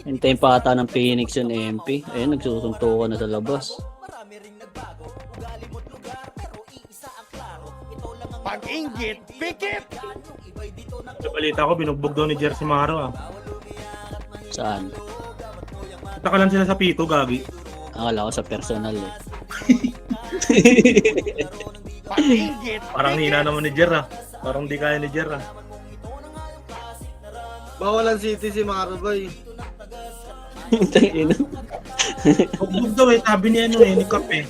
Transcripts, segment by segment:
Hintayin pa ata ng Phoenix yung MP. Ayun, nagsusuntukan na sa labas. Pag-inggit, pikit! Sa balita ko, binugbog daw ni Jersey Maro ah. Saan? Kita ka lang sila sa pito, Gabi. Akala ko sa personal eh. Pag-inggit, Parang hina naman ni Jer ah. Parang di kaya ni Jer ah. Bawalan City si Maroboy. Tangina. Bugbog daw eh, sabi ni ano eh, ni Kap eh.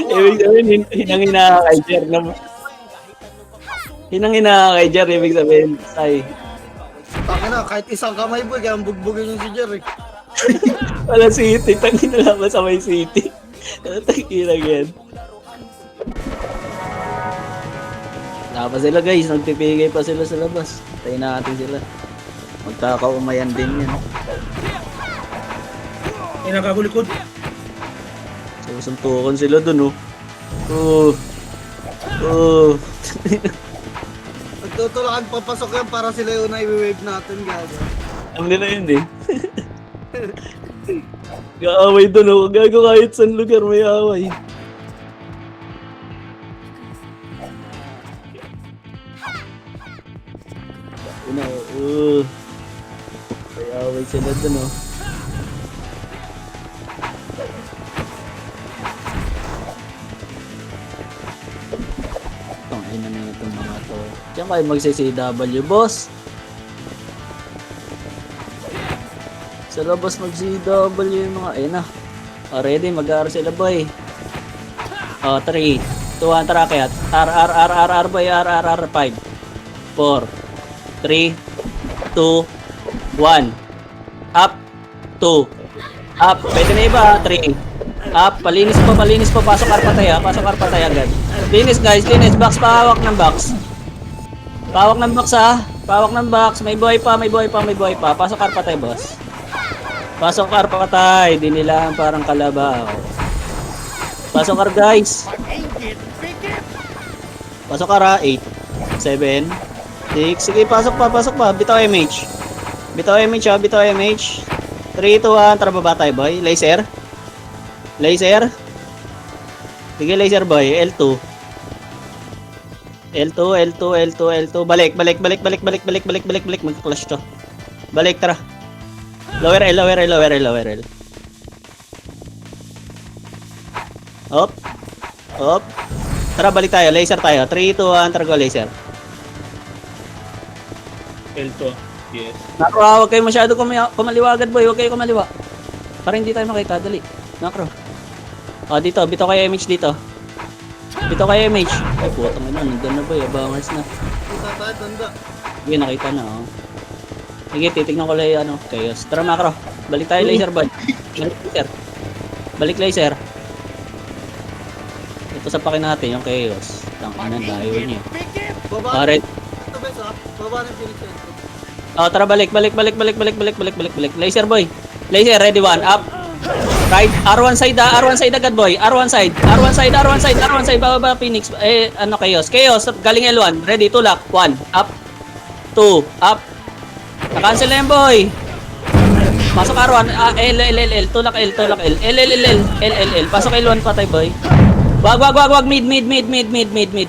Ibig sabihin, hinang-hina kay Jer na... Hinang-hina kay Jer, ibig sabihin, ay... Taka na, kahit isang kamay boy, kaya bugbugin yung si Jerry. Wala City, tangina lang sa may City. Tangina yan. Wala pa sila guys, nagpipigay pa sila sa labas. Tayo natin sila. Magkakaumayan din yan. Ay, nakagulikod. Susuntukan sila dun oh. Oh. Magtutulakan papasok yan para sila yung na-wave natin, gago. Alam nila yun eh. Gaaway dun oh. Gago kahit saan lugar may away. Una may away sila dun oh. Tangina na itong mga to. Diyan kayo magsi-CW, boss. Sa labas mag-CW yung mga... Ayun na. Ready, mag-aaro sila, boy. 3, 2, 1, tara kayat. R, boy, R, 5, 4, 3, 2, 1. Up, 2. Up, pwede na iba, 3. Up, palinis pa, pasok arpatay agad. Linis guys, linis, box, pahawak ng box. Pahawak ng box, may buhay pa, pasok arpatay boss. Pasok arpatay, di nila parang kalabaw. Pasok ar guys. pag-inggit, pikit! Pasok ara, 8, 7, 6, sige pasok pa, bitaw MH. Bitaw MH. 3, 2, 1, tara baba tayo boy, laser. Sige laser boy, L2. Balik, mag-clash to. Balik, tara. Lower L. Up. Tara, balik tayo, laser tayo. 3, 2, 1, tara go laser. L2. Yes. Nakro, huwag kayo masyado kumaliwagad boy, huwag kayo kumaliwa. Para hindi tayo makita, dali. Nakro. Dito, bito kayo MH dito. Ay, putang ina, nandun na boy, abangers na. Kita tayo, tanda. Sige, nakita na, oh. Sige, titignan ko lang yung chaos. Tara, macro. Balik tayo, laser boy. Balik laser. Ito sa pakin natin, yung chaos. Tangina, dayo niya. Pikit! Baba Alright. ito bes ha? Baba ng Phoenix yan. Tara, balik. Laser boy. Laser, ready, 1, up. Right, R1 side agad boy. R1 side. Bababa Phoenix. Chaos. Galing L1. Ready, tulak. 1, up. 2, up. Na-cancel na yan boy. Pasok R1. L. Tulak L. L. Pasok L1 patay boy. Wag. Mid.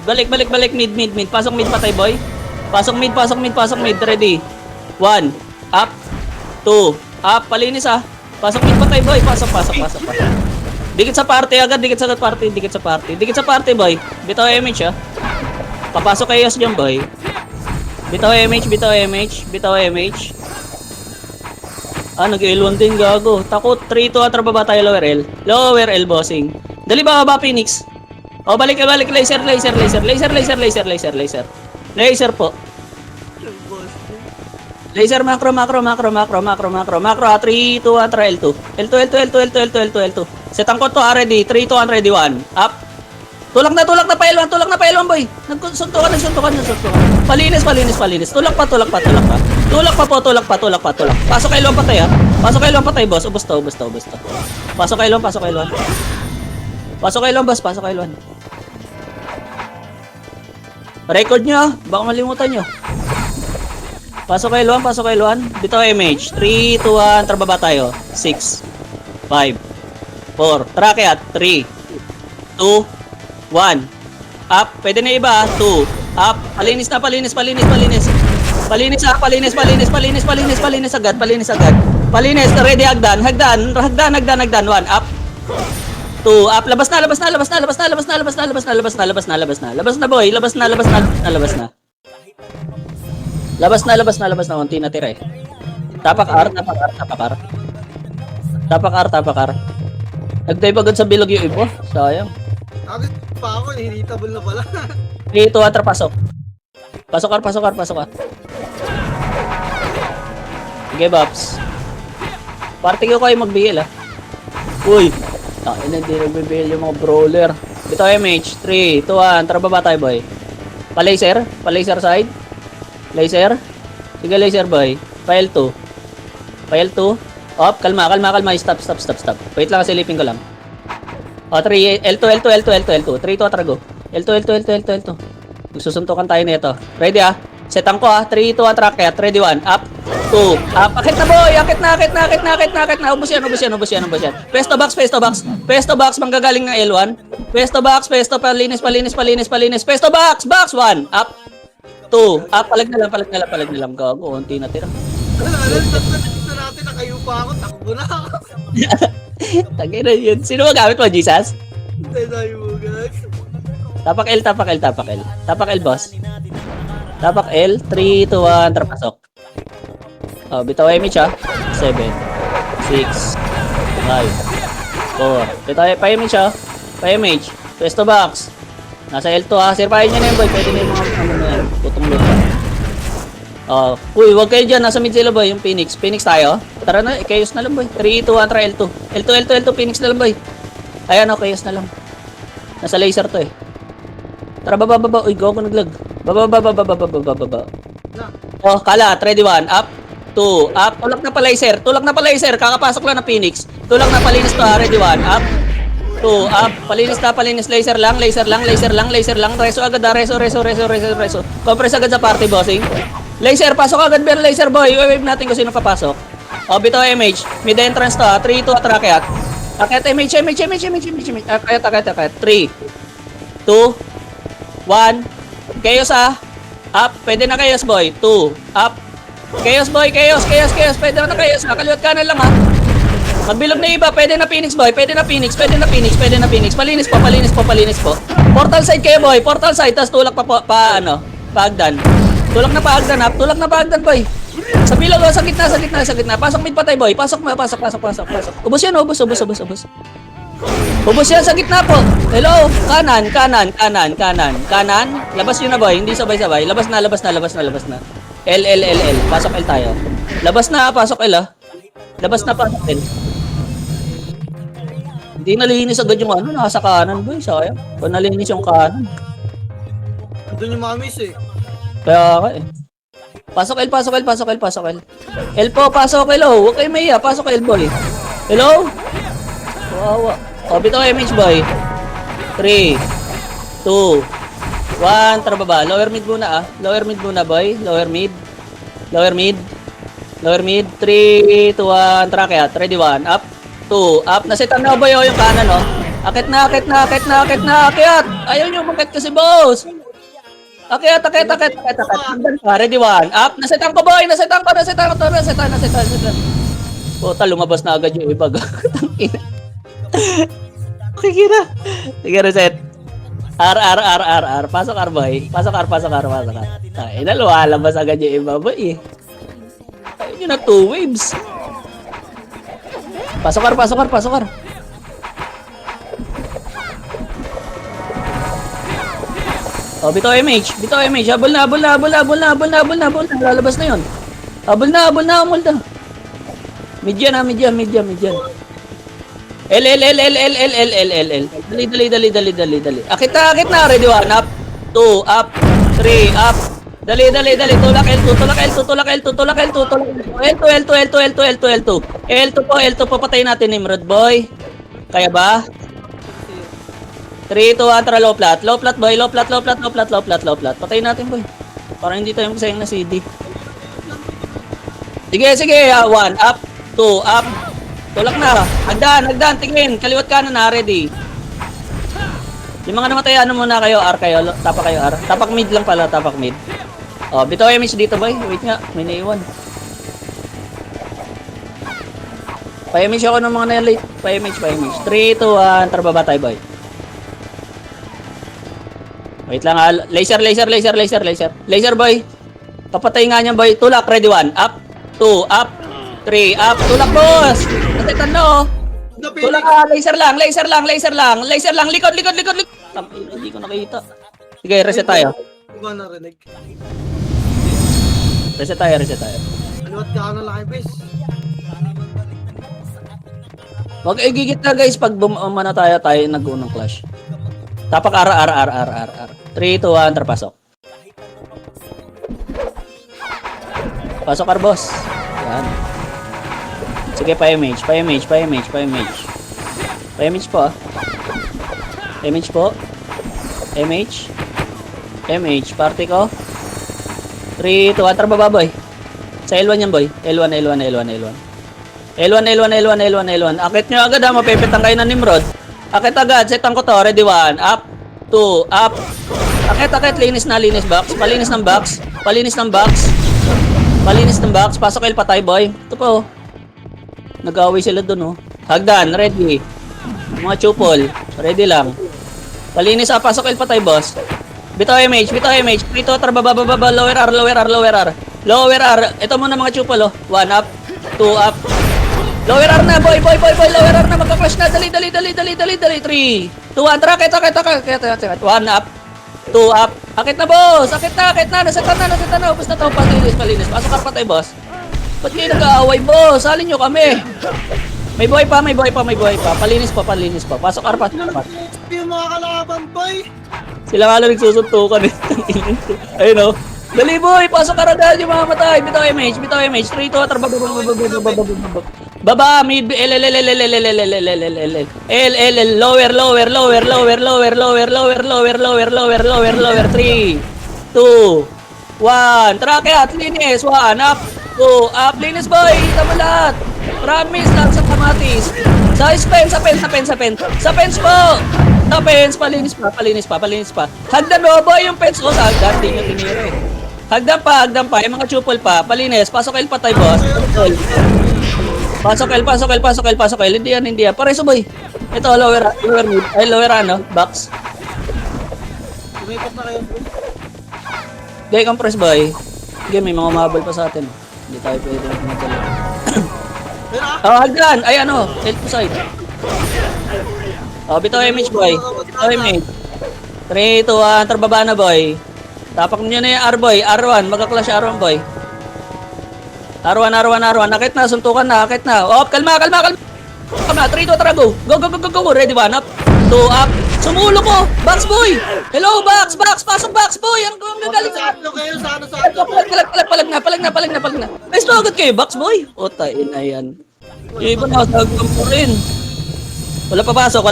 Balik. Mid. Pasok mid patay boy. Pasok mid. Ready. 1, up. 2, up. Palinis ah. Pasok mid patay boy. Pasok. Dikit sa party boy. Bitaw MH ah. Papasok chaos dyan boy. Bitaw MH. Nag-L1 din gago. Takot. 3, 2, atra baba tayo lower L bossing. Dali ba Phoenix? Balik. Laser po. Laser macro. 3, 2, 1, try L2. L2. Setang ko to, ready. 3, 2, 1, ready, 1. Up. Tulak na pa L1 boy. Nagsuntukan. Palinis. Tulak pa. Pasok L1 patay ha. Boss. Ubos to. Pasok L1. Pasok L1 boss. Record nyo ha. Baka malimutan nyo. Pasok kay Luan, pasok kay Luan. Bitaw MH. 3, 2, 1. Tara baba tayo. 6, 5, 4. Tara kaya. 3, 2, 1. Up. Pwede na iba. 2. Up. Palinis na, palinis, palinis, palinis. Palinis ha, palinis, palinis, palinis, palinis, palinis agad, palinis agad. Palinis, ready, hagdan, hagdan, hagdan, hagdan, hagdan. 1, up. 2, up. Labas na, labas na, labas na, labas na, labas na, labas na, labas na, labas na, labas na, labas na. Labas na boy, labas na, labas na, labas na. Labas na, labas na, labas na. Unti na tira eh. Tapak R, tapak R, tapak R. Tapak R, tapak R. Nag-dive agad sa bilog yung ibo. Sayang. Agad pa ako, hinitable na pala. 3, 2, 1, tara, pasok. Pasok R, pasok R, pasok R. Sige, Bops. Party ko kayo mag-BL ah. Uy! Takin na, hindi nag-BL yung mga brawler. Ito MH. 3, 2, 1. Tara baba tayo, boy. Pa-laser? Pa-laser side? Laser? Sige, laser, boy. Pa-L2. Pa-L2. Op, kalma, kalma, kalma. Stop, stop, stop, stop. Wait lang, silipin ko lang. O, 3, L2, L2, L2, L2, L2. 3, 2, tara, go. L2, L2, L2, L2, L2. Magsusuntukan tayo nito. Ready ah? Setan ko ah. 3, 2, 1, track kaya. Ready 1. Up. 2. Up. Akit na boy. Akit na, akit na, akit na, akit na, akit na. Ubus yan, ubus yan, ubus yan, ubus yan. Pesto box, pesto box. Pesto box. Manggagaling ng L1. Pesto box, pesto. Palinis, palinis, palinis, palinis. Pesto box. Box 1. Up. 2. Up. Palag na lang, palag na lang, palag na lang. Gago. Unti na tira. Gusto natin, nakayo pa ako, takbo na ako. Tagay na yun. Sino magamit mo, Jesus? Hindi tayo mo, guys. Tapak L, tapak L, tapak L. Tapak L, boss. Tapak L. 3, 2, 1. Tara, pasok. Oh, bitaw image ha. 7, 6, 5, 4. Bitaw pa image ha. Pa image. Pesto box. Nasa L2 ha. Sirpahin nyo na yun boy. Pwede na yung mga ano na yan. Putong lupa. Oh. Uy, wag kayo dyan. Nasa mid sila boy. Yung Phoenix. Phoenix tayo. Tara na. Chaos na lang boy. 3, 2, 1. Tara L2. L2, L2, L2. Phoenix na lang boy. Ayan o. Chaos na lang. Nasa laser to eh. Tara baba, baba. Uy, go ako naglag. Baba, baba, baba, baba, baba, baba. Oh, kalat. Ready 1. Up. 2. Up. Tulak na pa laser. Tulak na pa laser. Kakapasok lang ng Phoenix. Tulak na palinis to ha. Ready 1. Up. 2. Up. Palinis na palinis. Laser lang. Laser lang. Laser lang. Laser lang. Reso agad ha. Reso, reso, reso, reso, reso. Compress agad sa party bossing. Laser. Pasok agad ba laser boy. I-wave natin kung sino papasok. O, bitaw MH. Mid entrance to ha. 3, 2, atrak akyat. Akyat MH, MH, MH, MH, MH, MH. Akyat, akyat, akyat. 3, 2, 1. Chaos ha. Up. Pwede na chaos boy. 2. Up. Chaos boy, chaos, chaos, chaos. Pwede na chaos. Nakaliwat kanan lang ha. Magbilog na iba. Pwede na Phoenix boy. Pwede na Phoenix. Pwede na Phoenix. Pwede na Phoenix. Palinis po, palinis po, palinis po. Portal side kayo boy. Portal side. Tapos tulak pa ano. Paagdan. Tulak na paagdan ha. Tulak na paagdan boy. Sa bilog oh. Sa gitna, sa gitna, sa gitna. Pasok mid patay boy. Pasok mo. Pasok, pasok, pasok, pasok. Ubus yan. Ubus, ubus, ubus, ubus. Ubus yan sa gitna po. Hello. Kanan, kanan, kanan, kanan, kanan. Labas yun na boy. Hindi sabay-sabay. Labas na, labas na, labas na, labas na. L, L, L, L. Pasok L tayo. Labas na, pasok L ah. Labas na, pasok L. Hindi nalinis agad yung ano. Nasa kanan boy. Sayang. Kung nalinis yung kanan. Doon yung mamis eh. Kaya ka eh. Pasok L, pasok L, pasok L, pasok L. L po, pasok L oh. Huwag kayo maiya. Pasok L boy. Hello? Wawa. O, bitaw MH boy. 3, 2, 1, tara baba. Lower mid muna ah. Lower mid muna boy. Lower mid. Lower mid. Lower mid. 3, 2, 1, tara kaya. Ready 1. Up. 2. Up. Nasitan na boy oh yung kanan oh. Akit na, akit na, akit na, akit na, akit. Ayaw nyo makit kasi boss. Akit, akit, akit, akit, akit. Hanggang pa. Ready 1. Up. Nasitan ko boy. Nasitan ko, nasitan ko. Nasitan, nasitan, nasitan. Puta, lumabas na agad yung iba. Tangina. Sige na. Sige reset. R, R, R, R, R. Pasok R, boy. Pasok R, pasok R, pasok R. Ay, naluhalabas agad yung iba, boy. Ayun yun na, 2 waves. Pasok R, pasok R, pasok R. Oh, bitaw MH. Bitaw MH. Habol na, habol na, habol na, habol na, habol na, habol na, habol na. Lalabas na yun. Habol na, habol na, habol na. Midyan ha, midyan, midyan, midyan. L, L, L, L, L, L, L, L, L, L. Dali, dali, dali, dali, dali, dali. Akit na, ready 1, up, 2, up, 3, up. Dali, dali, dali, tulak L2, tulak L2, tulak L2, tulak L2, tulak L2, L2, L2, L2, L2, L2. L2 po, L2 po, patayin natin Nimrod, boy. Kaya ba? 3, 2, 1, tara, low plat boy, low plat, low plat, low plat, low plat, low plat. Patayin natin, boy. Para hindi tayo magsayang na CD. Sige, 1, up, 2, up. Tulak na. Hagdan, tingin. Kaliwat kanan na, ready. Yung mga namatay, ano muna kayo, R kayo. Tapak kayo, R. Tapak mid lang pala, tapak mid. Oh, bitaw image dito, boy. Wait nga, may naiwan. Pa-image ako ng mga na-late. Pa-image. 3, 2, 1. Tara, baba tayo, boy. Wait lang, ha. Laser, boy. Papatay nga niyan, boy. Tulak, ready, 1. Up, 2, up, 3, up. Tulak, boss. Natitan na, oh. Tulak ka, laser lang. Likod. Hindi ko nakita. Sige, reset tayo. Hindi ko narinig. Reset tayo. Aliwat ka na lang, bes. Wag igigit na, guys, pag bumana tayo nag-unang clash. Tapak R. 3, 2, 1, terpasok. Pasok, R, boss. Yan. Sige, pa-image po, ah. Image, party ko. 3, 2, 1, tara baba, boy. Sa L1 yan, boy. L1. Akit nyo agad, ha. Mapipitang kayo ng Nimrod. Akit agad, setan ko to. Ready, 1, up, 2, up. Akit, linis box. Palinis ng box. Pasok kayo patay, boy. Ito po. Nag-away sila dun, oh. Hagdan, ready. Mga chupol, ready lang. Palinis, pasok kayo patay, boss. Bitaw image. Prito, baba, lower R. Ito muna mga chupol, oh. 1 up, 2 up. Lower R na, boy. Lower R na, magka-clash na. Dali. 3, 2, 1, tara, kita. 1 up, 2 up. Akit na, boss. Akit na. Nasatan na. Ubus na to. Palinis. Pasok ka patay, boss. Ba't kayo nag-aaway, boss? Salin nyo kami. May buhay pa. Palinis pa. Pasok, arpat. Yung mga kalaban, boy. Sila nga lang nagsusuntukan eh. Ayun, oh. Dali, boy. Pasok ka agad yung mga matay. Bitaw image. 3, 2, baba, mid, L, lower, 3, 2, 1, tara kaya, linis, 1, up, 2, up, linis, boy, tama lahat. Promise lang sa kamatis. Sa fence po. Palinis pa. Hagdan mo, boy, yung fence ko. Sa hagdan, di nyo tinira eh. Hagdan pa. Yung mga chupol pa. Palinis. Pasok L patay, boss. Pasok L. Hindi yan. Pareso, boy. Ito, lower mid. Ay, lower ano, box. Lumipat na kayo, bro. Gay, compress, boy. Sige, may mga mabal pa sa atin. Hindi tayo pwede magdala. Oh, hagdan. Ay, ano, L to side. Oh, bitaw image, boy. 3, 2, 1, tarbaba na, boy. Tapak nyo na yung R, boy. R1, magka-clash R1, boy. R1. Akit na, suntukan na, Oh, kalma. 3, 2, tara, go. Go. Ready, 1, up. 2, up. Sumulo ko. Box, boy. Hello, box. Pasok, box, boy. Ang gagaling. Saan kayo? Saan? Palag na. Nice to agad kayo, box, boy. Ota, ina yan. Yung iba na, sagam po rin. Wala papasok.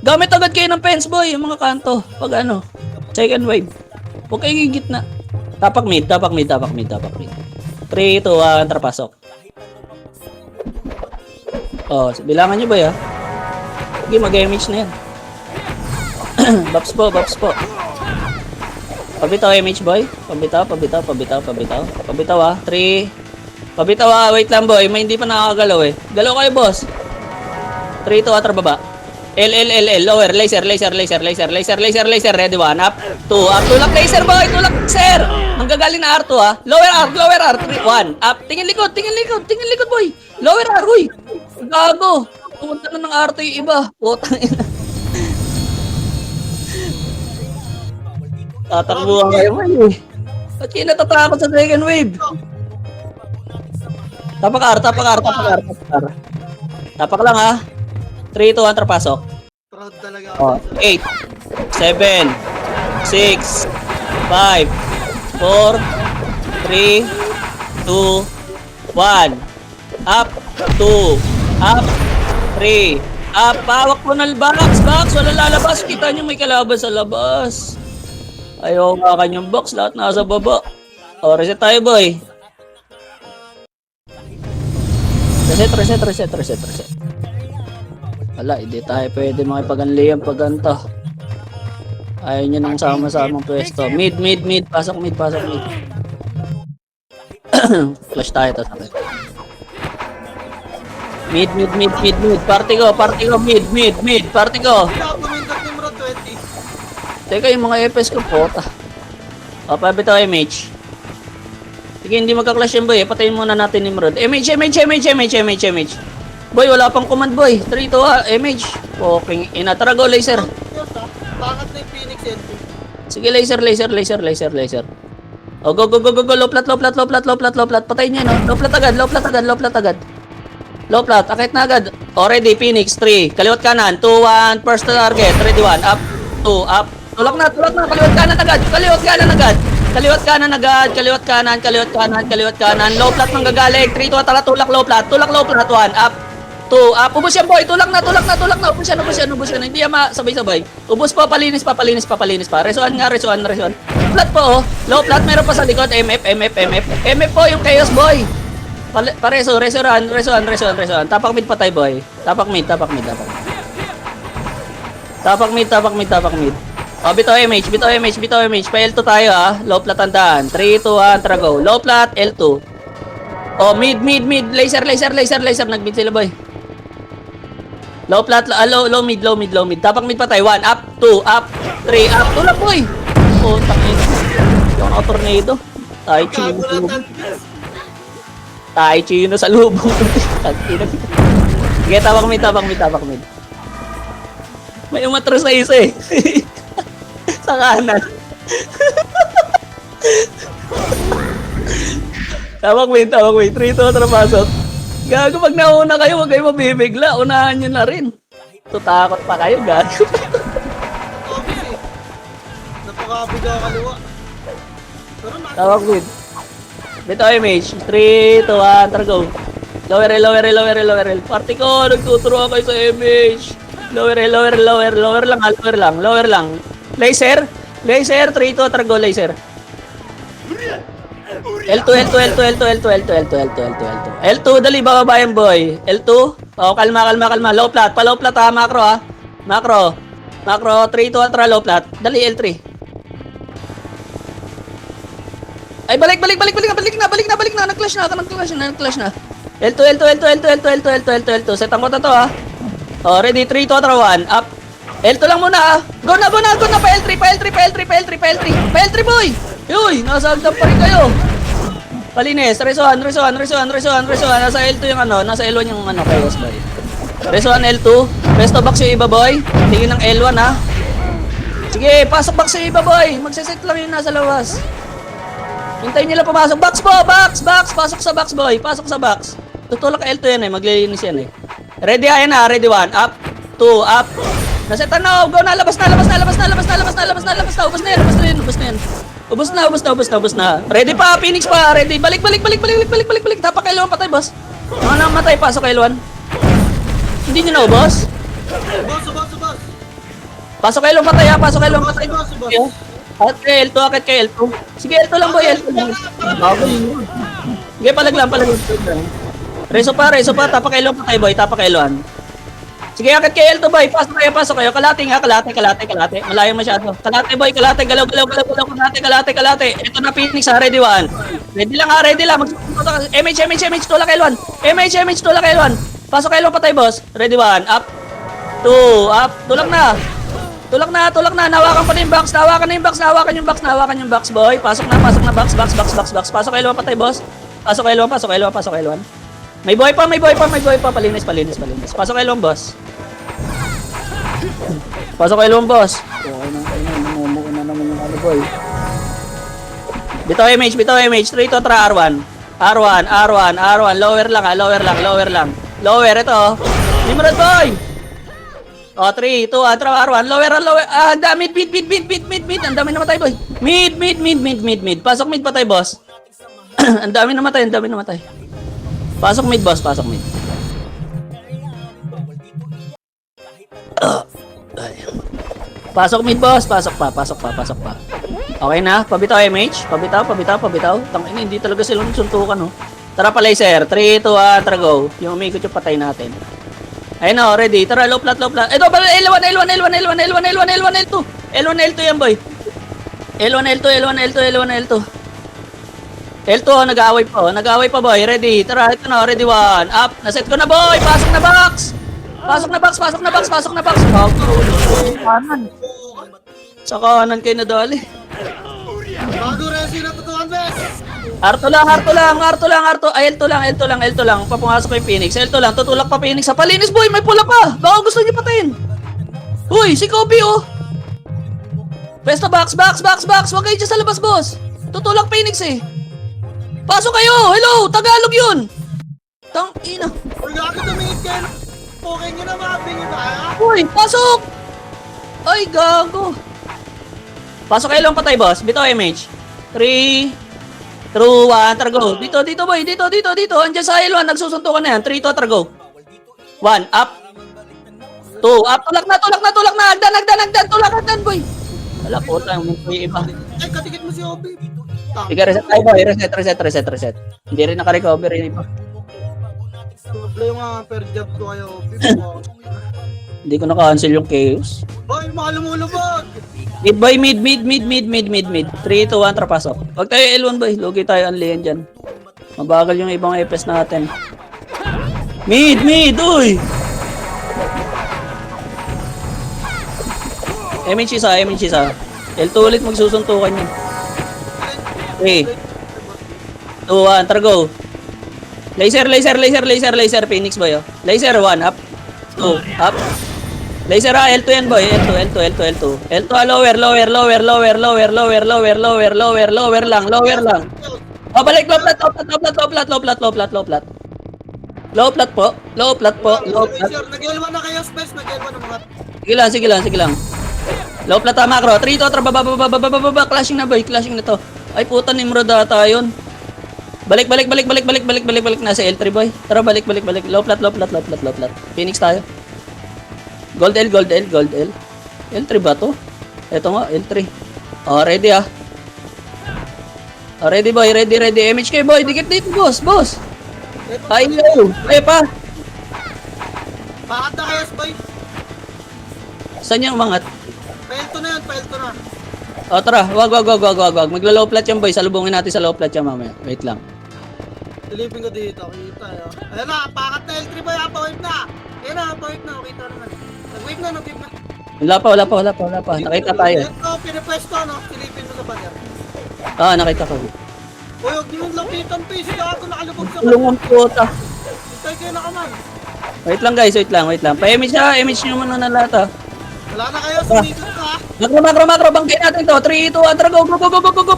Gamit agad kayo ng fence, boy. Yung mga kanto. Pag ano, second wave. Huwag kayo gigit na. Tapak mid. 3, 2, 1, tara pasok. Oh, bilangan nyo ba ya? Sige, mag-image na yan. Baps po. Pabitaw image, boy. Pabitaw, ah. 3. Pabitaw, ah. Wait lang, boy. May hindi pa nakakagalaw eh. Galaw kayo, boss. 3, 2, tara baba. L, lower, laser, ready, 1, up, 2, up, tulak laser, boy, laser, ang gagaling na R2, ha, lower R, 3, 1, up, tingin likod, boy, lower R, huy, gago, pumunta na ng R2 yung iba, putang ina. Tatakbuhan kayo, boy, ba't kayo natatakot sa second wave? Tapak R, tapak lang, ha. 3, 2, 1, terpasok. Proud talaga Oh, ako. 8, 7, 6, 5, 4, 3, 2, 1. Up, 2, up, 3, up. Pawak po ng box. Wala lalabas. Kita nyo may kalaban sa labas. Ayaw ka kanyang box, lahat nasa baba. O, reset tayo, boy. Reset. Wala, hindi tayo pwede makipag-unlayan pag ganito. Ayaw nyo nang sama-samang pwesto. Mid. Pasok mid. Flash tayo, tas sakit. Mid. Party ko, mid. Party ko. Pinakamindot ni Murad 20. Teka, yung mga FPS ko, pota. O, pabito MH. Sige, hindi magka-clash yan, boy. Patayin muna natin ni Murad. MH. Boy, wala pang command, boy. 3, 2, MH. Okay, ina. Tara, go, laser. Pangat na yung Phoenix entry. Sige, laser. O, go. Low plat. Patayin niya, no? Low plat agad. Low plat, akit na agad. Already, Phoenix, 3. Kaliwat kanan, 2, 1. First target, ready, 1. Up, 2, up. Tulak na. Kaliwat kanan agad. Kaliwat kanan. Low plat nang gagaling. 3, 2, tara, tulak low plat. 1, up. 2, up. Ubus yan, boy. Tulak na. Ubus yan. Hindi yan sabay-sabay. Ubus pa, palinis pa. Resuan. Plat po, oh. Low plat, meron pa sa likod. MF po, yung chaos, boy. Resuan. Tapak mid patay, boy. Tapak mid. O, bitaw MH. Pa L2 tayo, ah. Low plat tandaan. 3, 2, 1, tara go. Low plat, L2. O, mid. Laser. Nag-mid sila, boy. Low plat, low mid. Tapak mid patay. 1, up, 2, up, 3, up. Tulak, boy. O, tangin. Yung tornado. Tai Chi yun sa lubong. Sige, tapak mid. May umatras na isa eh. Sa kanan. Tapak mid. 3, 2, trapasok. Gago, pag nauna kayo, huwag kayo mabibigla. Unahan nyo na rin. Tutakot pa kayo, gago. Obvious eh. Napakabiga kaliwa. Pero Tapak mid. Bito image. 3, 2, 1, tara go. Lower L. Party ko, nagtuturo kayo sa image. Lower lang. Laser. 3, 2, tara go, laser. L2, dali, bababa yan, boy. L2. Oh, kalma. Low plat ha, macro ha. Macro. 3, 2, tara, low plat. Dali, L3. Ay, balik na. Nag-clash na. L2. Setan ko na to, ha. Oh, ready, 3, 2, tara, 1. Up. L2 lang muna, ha. Go na. Pa L3, boy. Yoy, nasa agdam pa rin kayo. Palinis, resuan. Nasa L2 yung ano, nasa L1 yung ano, chaos, boy. Resuan L2. Resto box yung iba, boy. Tingin ng L1, ha. Sige, pasok box yung iba, boy. Magsiset lang yung nasa lawas. Hintayin nila pumasok. Box po, box. Pasok sa box, boy. Tutulak L2 yan eh. Maglilinis yan eh. Ready, ayan na. Ready, 1. Up. 2, up. Nasetan na. Go na. Labas na. Ubus na. Ready pa. Phoenix pa. Ready. Balik. Tapak L1 patay, boss. Ano na matay. Pasok L1. Hindi nyo na, boss. Boss. Pasok L1 patay, ha. Pasok L1 patay. Boss. Akit kay L2. Sige, L2 lang, boy. L2 lang. Sige, palag lang. Reso pa. Tapak L1 patay, boy. Sige, akit kay L2, boy. Pasok kayo. Kalate. Malayo masyado. Kalate, boy. Galaw. Kalate. Ito na, Phoenix, ha. Ready, 1. Ready lang. MH, tulak L1. Pasok L1 patay, boss. Ready, 1. Up. 2, up. Tulak na. Nawakan pa na yung box, nawakan yung box, boy. Pasok na, box. Pasok L1 patay, boss. Pasok L1. May boy pa. Palinis. Pasok L1, boss. Okay na, namumuo na naman yung ano, boy. Bitaw image. 3 to tra R1. Lower lang. Lower, ito. Nimrod, boy. Oh, 3, 2, R1. Lower. Mid. Ang dami namatay, boy. Mid. Pasok mid patay, boss. Ang dami namatay. Pasok mid, boss. Pasok mid, boss. Pasok pa. Okay na, pabitaw MH. Pabitaw. Tangina, hindi talaga sila suntukan, oh. Tara pa laser. 3, 2, 1, tara go. Yung umikot yung patay natin. Ayun na, ready. Tara, low plat. Ito, L1, L2 yan, boy. L1, L2, nag-aaway pa, boy. Ready. Tara, ito na, ready 1. Up. Naset ko na, boy. Pasok na box. Kanan. Sa kanan kayo nadali. Bago resi na tutuan, bes! Arto lang. Ay, L2 lang. Papumasok ko yung Phoenix. L2 lang, tutulak pa Phoenix. Sa palinis, boy, may pula pa. Baka gusto niyo patayin. Uy, si Kobe, oh. Pwesto, box. Huwag kayo dyan sa labas, boss. Tutulak Phoenix, eh. Pasok kayo. Hello, Tagalog yun. Tang ina. Uy, gago tumingit kayo. Okay nyo na mabingin ba, ha? Uy, pasok. Ay, gago. Pasok kayo lang patay, boss. Bito, MH. 3, 2, 1, tara go. Dito, boy. Dito. Andiyan sa L1, nagsusuntukan na yan. 3, 2, tara go. 1, up. 2, up. Tulak na. Hagdan, boy. Wala po tayo. May iba. Ay, katikit mo si Obi. Sige, reset tayo, boy. Reset. Hindi rin nakarecover yung iba. Sobra yung per job ko kayo, Obi. Hindi ko na-cancel yung chaos. Boy, mga lumulubog! Mid, boy. Mid. 3, 2, 1, tara pasok. Huwag tayo L1, boy. Logi tayo unlayan dyan. Mabagal yung ibang FS natin. Mid, uy! MH isa. L2 ulit magsusuntukan yun. 3, 2, 1, tara go. Laser, Phoenix boy, oh. Laser, 1, up. 2, up. Laser, L2 yan boy. L2, lower lang. Oh, balik, low plat. Low plat po. Sir, nag-L1 na kayo, space. Nag-L1 na mga... Sige lang. Low plat macro. 3, 2, tara, baba. Clashing na boy, clashing na to. Ay puta, Nimrod ata yun. Balik. Nasa L3 boy. Tara, balik. Low plat. Phoenix tayo. Gold L. L3 ba to? Ito nga, L3. Oh, ready ah. Oh, ready boy, ready. MHK boy, dikit dito boss. Ay, yo. Ay pa. Pakat na kayo, boy. Saan yung umangat? Paelto na. Oh, tara. Wag. Maglo-low plat yan boy. Salubungin natin sa low plat yan mamaya. Wait lang. Silipin ko dito, kita yun. Ayan na, pakat na L3 boy, pa-wave na. Ayan na, pa-wave na, kita naman. Nag-wave na. Wala pa. Nakita tayo. Ito, pinipwesto, no? Silipin mo sa banner. Ah, nakita ko. Uy, huwag nyo lapitan, please. Gago, nakalubog sa Tulungan puta. Hintay kayo na kaman. Wait lang guys, Pa-image nyo muna na lahat ah. Wala na kayo, sumikot ka. Macro, bangkay natin to. 3, 2, 1, tara, go.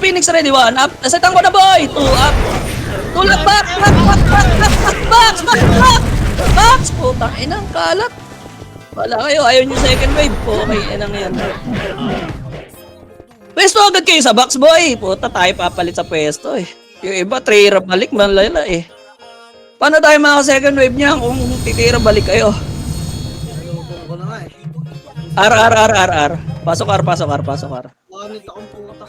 Phoenix ready, 1, up. Nasetan ko na boy. 2, up. Tulak, back. Putang inang kalat. Wala kayo, ayaw nyo second wave. Okay, inang yan. Pwesto agad kayo sa box, boy. Puta, tayo papalit sa pwesto eh. Yung iba, tira balik, malala eh. Paano tayo mga second wave niya kung titira balik kayo? Nalubog ko na nga eh. R. Pasok R. Wanit akong puta.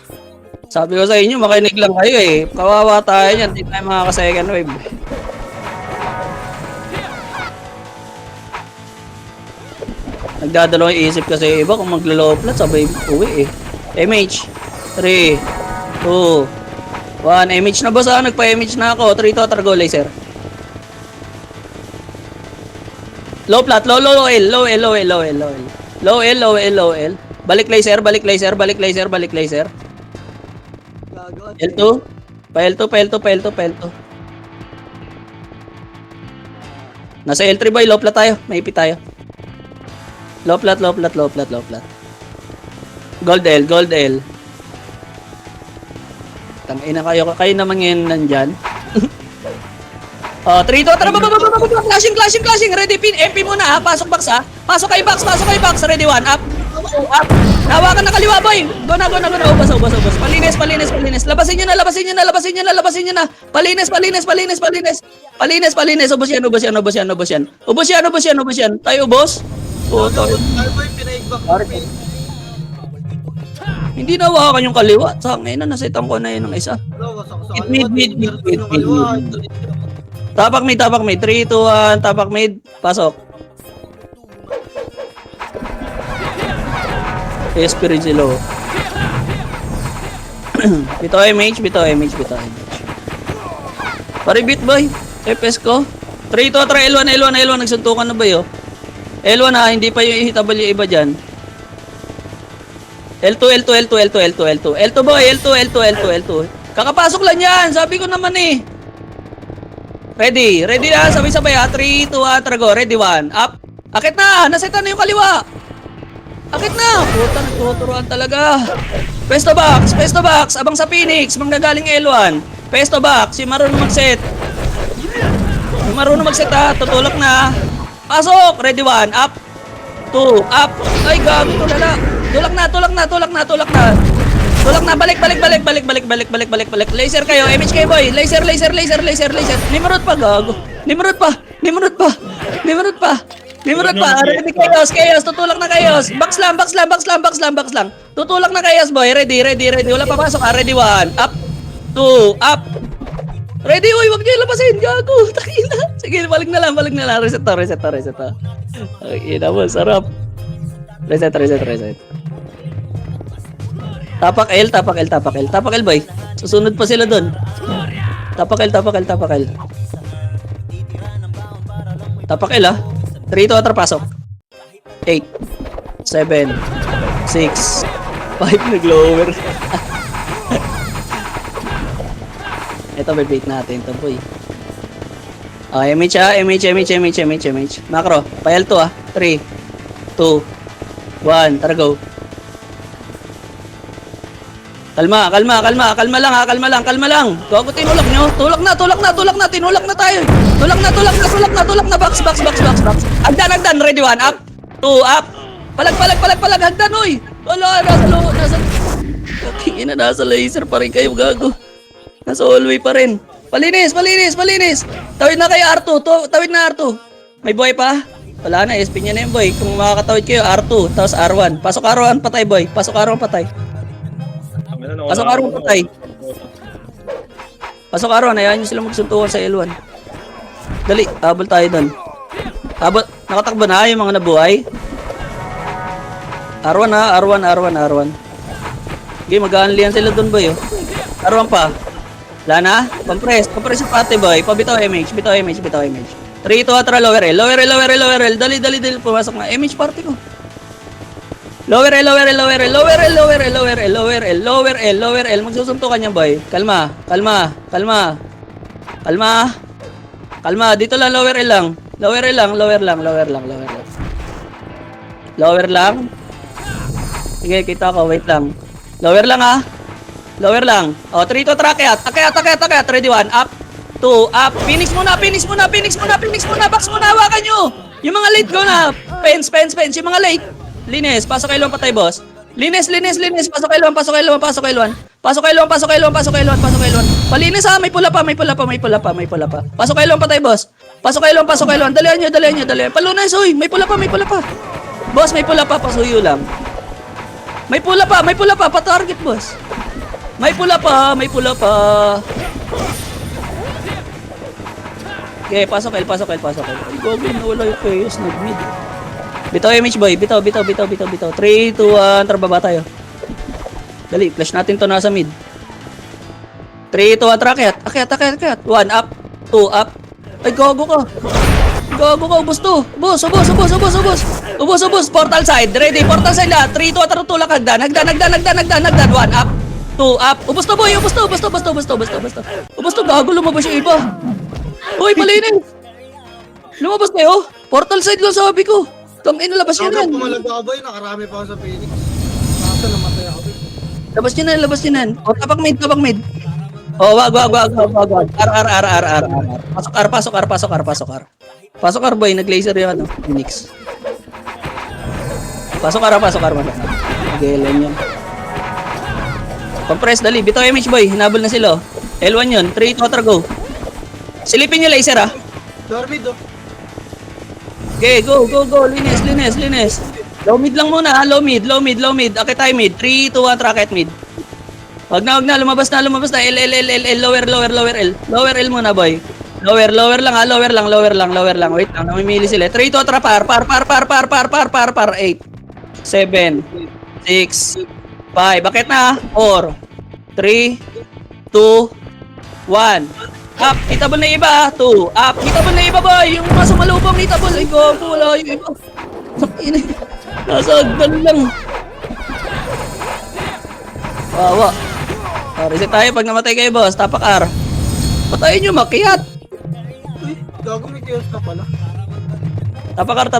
Sabi ko sa inyo, makinig lang kayo eh. Kawawa tayo yan, hindi tayo mga second wave. Nagdadalawang isip kasi iba kung maglo-low plat, sabay uwi eh. MH. 3, 2, 1. MH na ba sa? Nagpa-MH na ako. 3, 2, tara go, laser. Low plat, low L. Low L. Balik laser. Gago. L2. Pa-L2. Nasa L3 boy, low plat tayo. Maipit tayo. Low plat. Gold L. Tangina kayo naman ngayon nandyan. Oh, 3, 2, tara, clashing, ready, pin, MP muna ha, pasok box ha, pasok kayo box, ready, 1, up, hawakan na kaliwa boy, go na, ubas, palinis, labasin nyo na, palinis, ubos yan, tayo ubos, Boy, pinaigback. Hindi nawakan yung kaliwa. Sangin na, nasetan ko na yun ng isa. Wala, wasak sa Mid, kaliwa. mid, Danger mid, yung mid, kaliwa. mid. Tapak mid, tapak mid. 3, 2, 1, tapak mid. Pasok. Spirit silo. Bito MH, bito MH, bito MH. Paribit boy. FS ko. 3, 2, 3, L1, L1, L1. Nagsuntukan na ba yun? L1 ha, hindi pa yung hitable yung iba dyan. L2, L2, L2, L2, L2, L2. L2 boy, L2, L2, L2, L2. Kakapasok lang yan. Sabi ko naman eh. Ready. Ready na. Sabay-sabay ha. 3, 2, 1, trago. Ready, 1. Up. Akit na. Nasetan na yung kaliwa. Akit na. Puta, nagtuturuan talaga. Pesto box. Pesto box. Abang sa Phoenix. Manggagaling L1. Pesto box. Si marunong mag-set. Si marunong mag-set ha. Tutulak na. Pasok. Ready, 1. Up. 2. Up. Ay, gago. Tulala. Tulak na. Tulak na. Tulak na. Tulak na. Tulak na. Balik. Balik. Balik. Balik. Balik. Balik. Balik. Balik. Balik. Laser kayo. MH kayo boy. Laser. Laser. Laser. Laser. Laser. Nimrod pa. Gago. Nimrod pa. Nimrod pa. Nimrod pa. Nimrod pa. Ready chaos. Chaos. Tutulak na chaos. Box lang. Box lang. Box lang. Box lang. Box lang. Tutulak na chaos boy. Ready. Ready. Ready. Wala papasok. Ready. 1. Up. 2. Up. Ready. Uy. Wag niyo labasin. Gago. Takina. Sige. Balik na lang. Balik na lang. Reset to. Reset to. Reset to. Ay, ina mo. Sarap. Reset. Reset. Reset. Tapak L, tapak L, tapak L. Tapak L, boy. Susunod pa sila doon. Tapak L, tapak L, tapak L. Tapak L, ah. 3, 2, 4, pasok. 8, 7, 6, 5, nag-lower. Ito, bait natin ito, boy. Okay, MH, ah. MH, MH, MH, MH, MH. Macro, pa L2, ah. 3, 2, 1, tara, go. Kalma, kalma, kalma, kalma lang ha, kalma lang, kalma lang. Gago, tinulak nyo. Tulak na, tulak na, tulak na, tinulak na tayo. Tulak na, tulak na, tulak na, tulak na, box, box, box, box, box. Hagdan, hagdan, ready 1, up, 2, up. Palag, palag, palag, palag, hagdan, uy. Wala, nasa loob, ina, nasa laser pa rin kayo, gago. Nasa hallway pa rin. Palinis, palinis, palinis. Tawid na kayo, R2, tawid na R2. May buhay pa? Wala na, SP niya na yun, boy. Kung makakatawid kayo, R2, tapos R1. Pasok R1, patay, boy. Pasok R1, patay. Pasok araw patay. Pasok araw, hayaan nyo sila magsuntukan sa L1. Dali, habol tayo doon. Habol, nakatakbo na yung mga nabuhay. R1 ha, R1, R1, R1. Okay, mag-aanlihan sila doon boy. Oh. R1 pa. Wala na? Compress, compress yung pati boy. Pabitaw MH, bitaw MH, bitaw MH. 3, 2, 4, lower L, lower L, lower L, lower L. Dali, dali, dali, pumasok na. MH party ko. Lower L, lower L, lower L, lower L, lower L, lower L, lower L, lower L, lower L. Magsusuntukan yan, boy. Kalma, kalma, kalma. Kalma. Kalma, dito lang, lower L lang. Lower L lang, lower lang, lower lang, lower lang. Lower lang. Sige, kita ko, wait lang. Lower lang ha. Lower lang. O, 3 to track at. Akayat, akayat, akayat. Ready 1, up. 2, up. Phoenix muna, Phoenix muna, Phoenix muna, Phoenix muna. Box muna, hawakan nyo. Yung mga late go na. Pens, pens, pens. Yung mga late. Linis, pasok kay Luan patay boss. Linis, linis, linis, pasok kay Luan, pasok kay Luan, pasok kay Luan. Pasok kay Luan, pasok kay Luan, pasok kay Luan, pasok kay Luan. Palinis ha, may pula pa, may pula pa, may pula pa, may pula pa. Pasok kay Luan patay boss. Pasok kay Luan, pasok kay Luan. Dalihan nyo, dalihan nyo, dalihan. Palunas, uy, may pula pa, may pula pa. Boss, may pula pa, pasuyo lang. May pula pa, pa-target boss. May pula pa, may pula pa. Okay, pasok L, pasok L, pasok L. Goblin, nawala yung chaos, nag-mid. Bitaw MH boy, bitaw, bitaw, bitaw, bitaw, bitaw. 3, 2, 1, trababa tayo. Dali, flash natin to nasa mid. 3, 2, 1, akyat, akyat, akyat, akyat. 1, up, 2, up. Ay, gago ka. Gago ka, ubos to. Ubos, ubos, ubos, ubos, ubos. Ubos, ubos, portal side, ready, portal side lahat. 3, 2, 1, tulak, hagdan, hagdan, hagdan, hagdan, hagdan, hagdan. 1, up, 2, up. Ubos to boy, ubos to, ubos to, ubos to, ubos to, ubos to, ubos to. Ubos to, gago, lumabas yung iba. Uy, palinis. Lumabas kayo. Portal side lang sabi ko. Tangin na, labas nyo na. Pumalag ako boy, nakarami pa ako sa Phoenix. Kaso namatay ako boy. Labas nyo na, labas nyo na. O, tapak mid, tapak mid. O, wag, wag, wag, wag, wag, wag. R. Pasok R, pasok R, pasok R, pasok R. Pasok R, boy, nag-laser yung ano, Phoenix. Pasok R, pasok R, pasok R. Nag-L1 yun. Compress, dali. Bitaw MH, boy. Hinabol na sila. L1 yun. 3, 2, 4, go. Silipin nyo laser, ha. Dormid oh. Okay, go, go, go. Linis, linis, linis. Low mid lang muna, ha? Low mid. Okay, tayo mid. 3, 2, 1, rocket mid. Wag na, lumabas na. L, lower L. Lower L muna, boy. Lower lang, ha? Lower lang. Wait lang, namimili sila. 3, 2, par. 8, 7, 6, 5. Bakit na? 4, 3, 2, 1. Up, hitable na iba. 2, up, hitable na iba, boy. Yung mga sumalubong, hitable. Ay, gopo, wala yung iba. Nasagdan lang. Wawa. Reset tayo pag namatay kayo, boss. Tapak R. Patayin nyo, makiat. Uy, gago may chaos ka pala. Tapak R.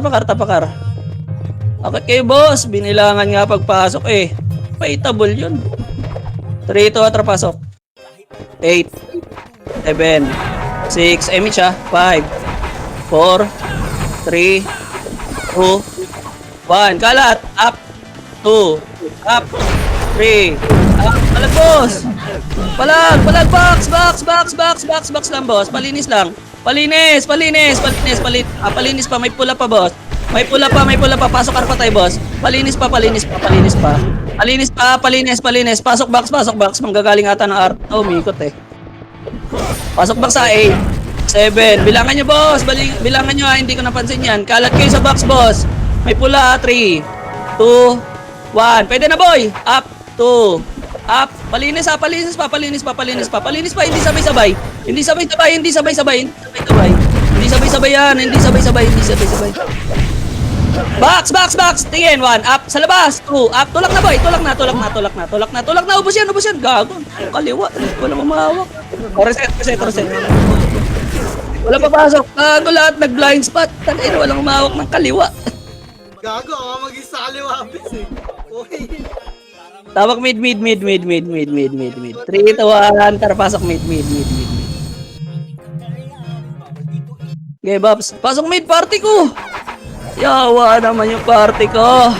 Akit kayo, boss. Binilangan nga pagpasok eh. Paitable yun. 3, 2, pasok. 8, 7, 6, emit siya. 5, 4, 3, 2, 1. Kalat. Up. 2, up. 3, up. Palag, boss. Palag. Box lang, boss. Palinis lang. Palinis pa. May pula pa, boss. May pula pa. Pasok arpa tayo, boss. Palinis pa. Pasok box. Manggagaling ata ng art. Oh, umikot eh. Pasok box sa 8, 7. Bilangan nyo, boss. Bilangan nyo, ha. Hindi ko napansin yan. Kalat kayo sa box, boss. May pula, 3, 2, 1. Pwede na, boy. Up, 2, up. Palinis pa. Hindi sabay-sabay. Box. Tingin, 1, up. Sa labas, 2, up. Tulak na, boy. Tulak na. Ubus yan. Gago. Kaliwa. Wala mamahawak. Reset. Wala papasok. Gago lahat. Nag-blind spot. Tangin, walang mamahawak ng kaliwa. Gago, ako mag-isa kaliwapis eh. Okay. Tawag mid. 3, 2, 1. Tara, pasok mid. Okay, Babs. Pasok mid, party ko. Yawa naman yung party ko.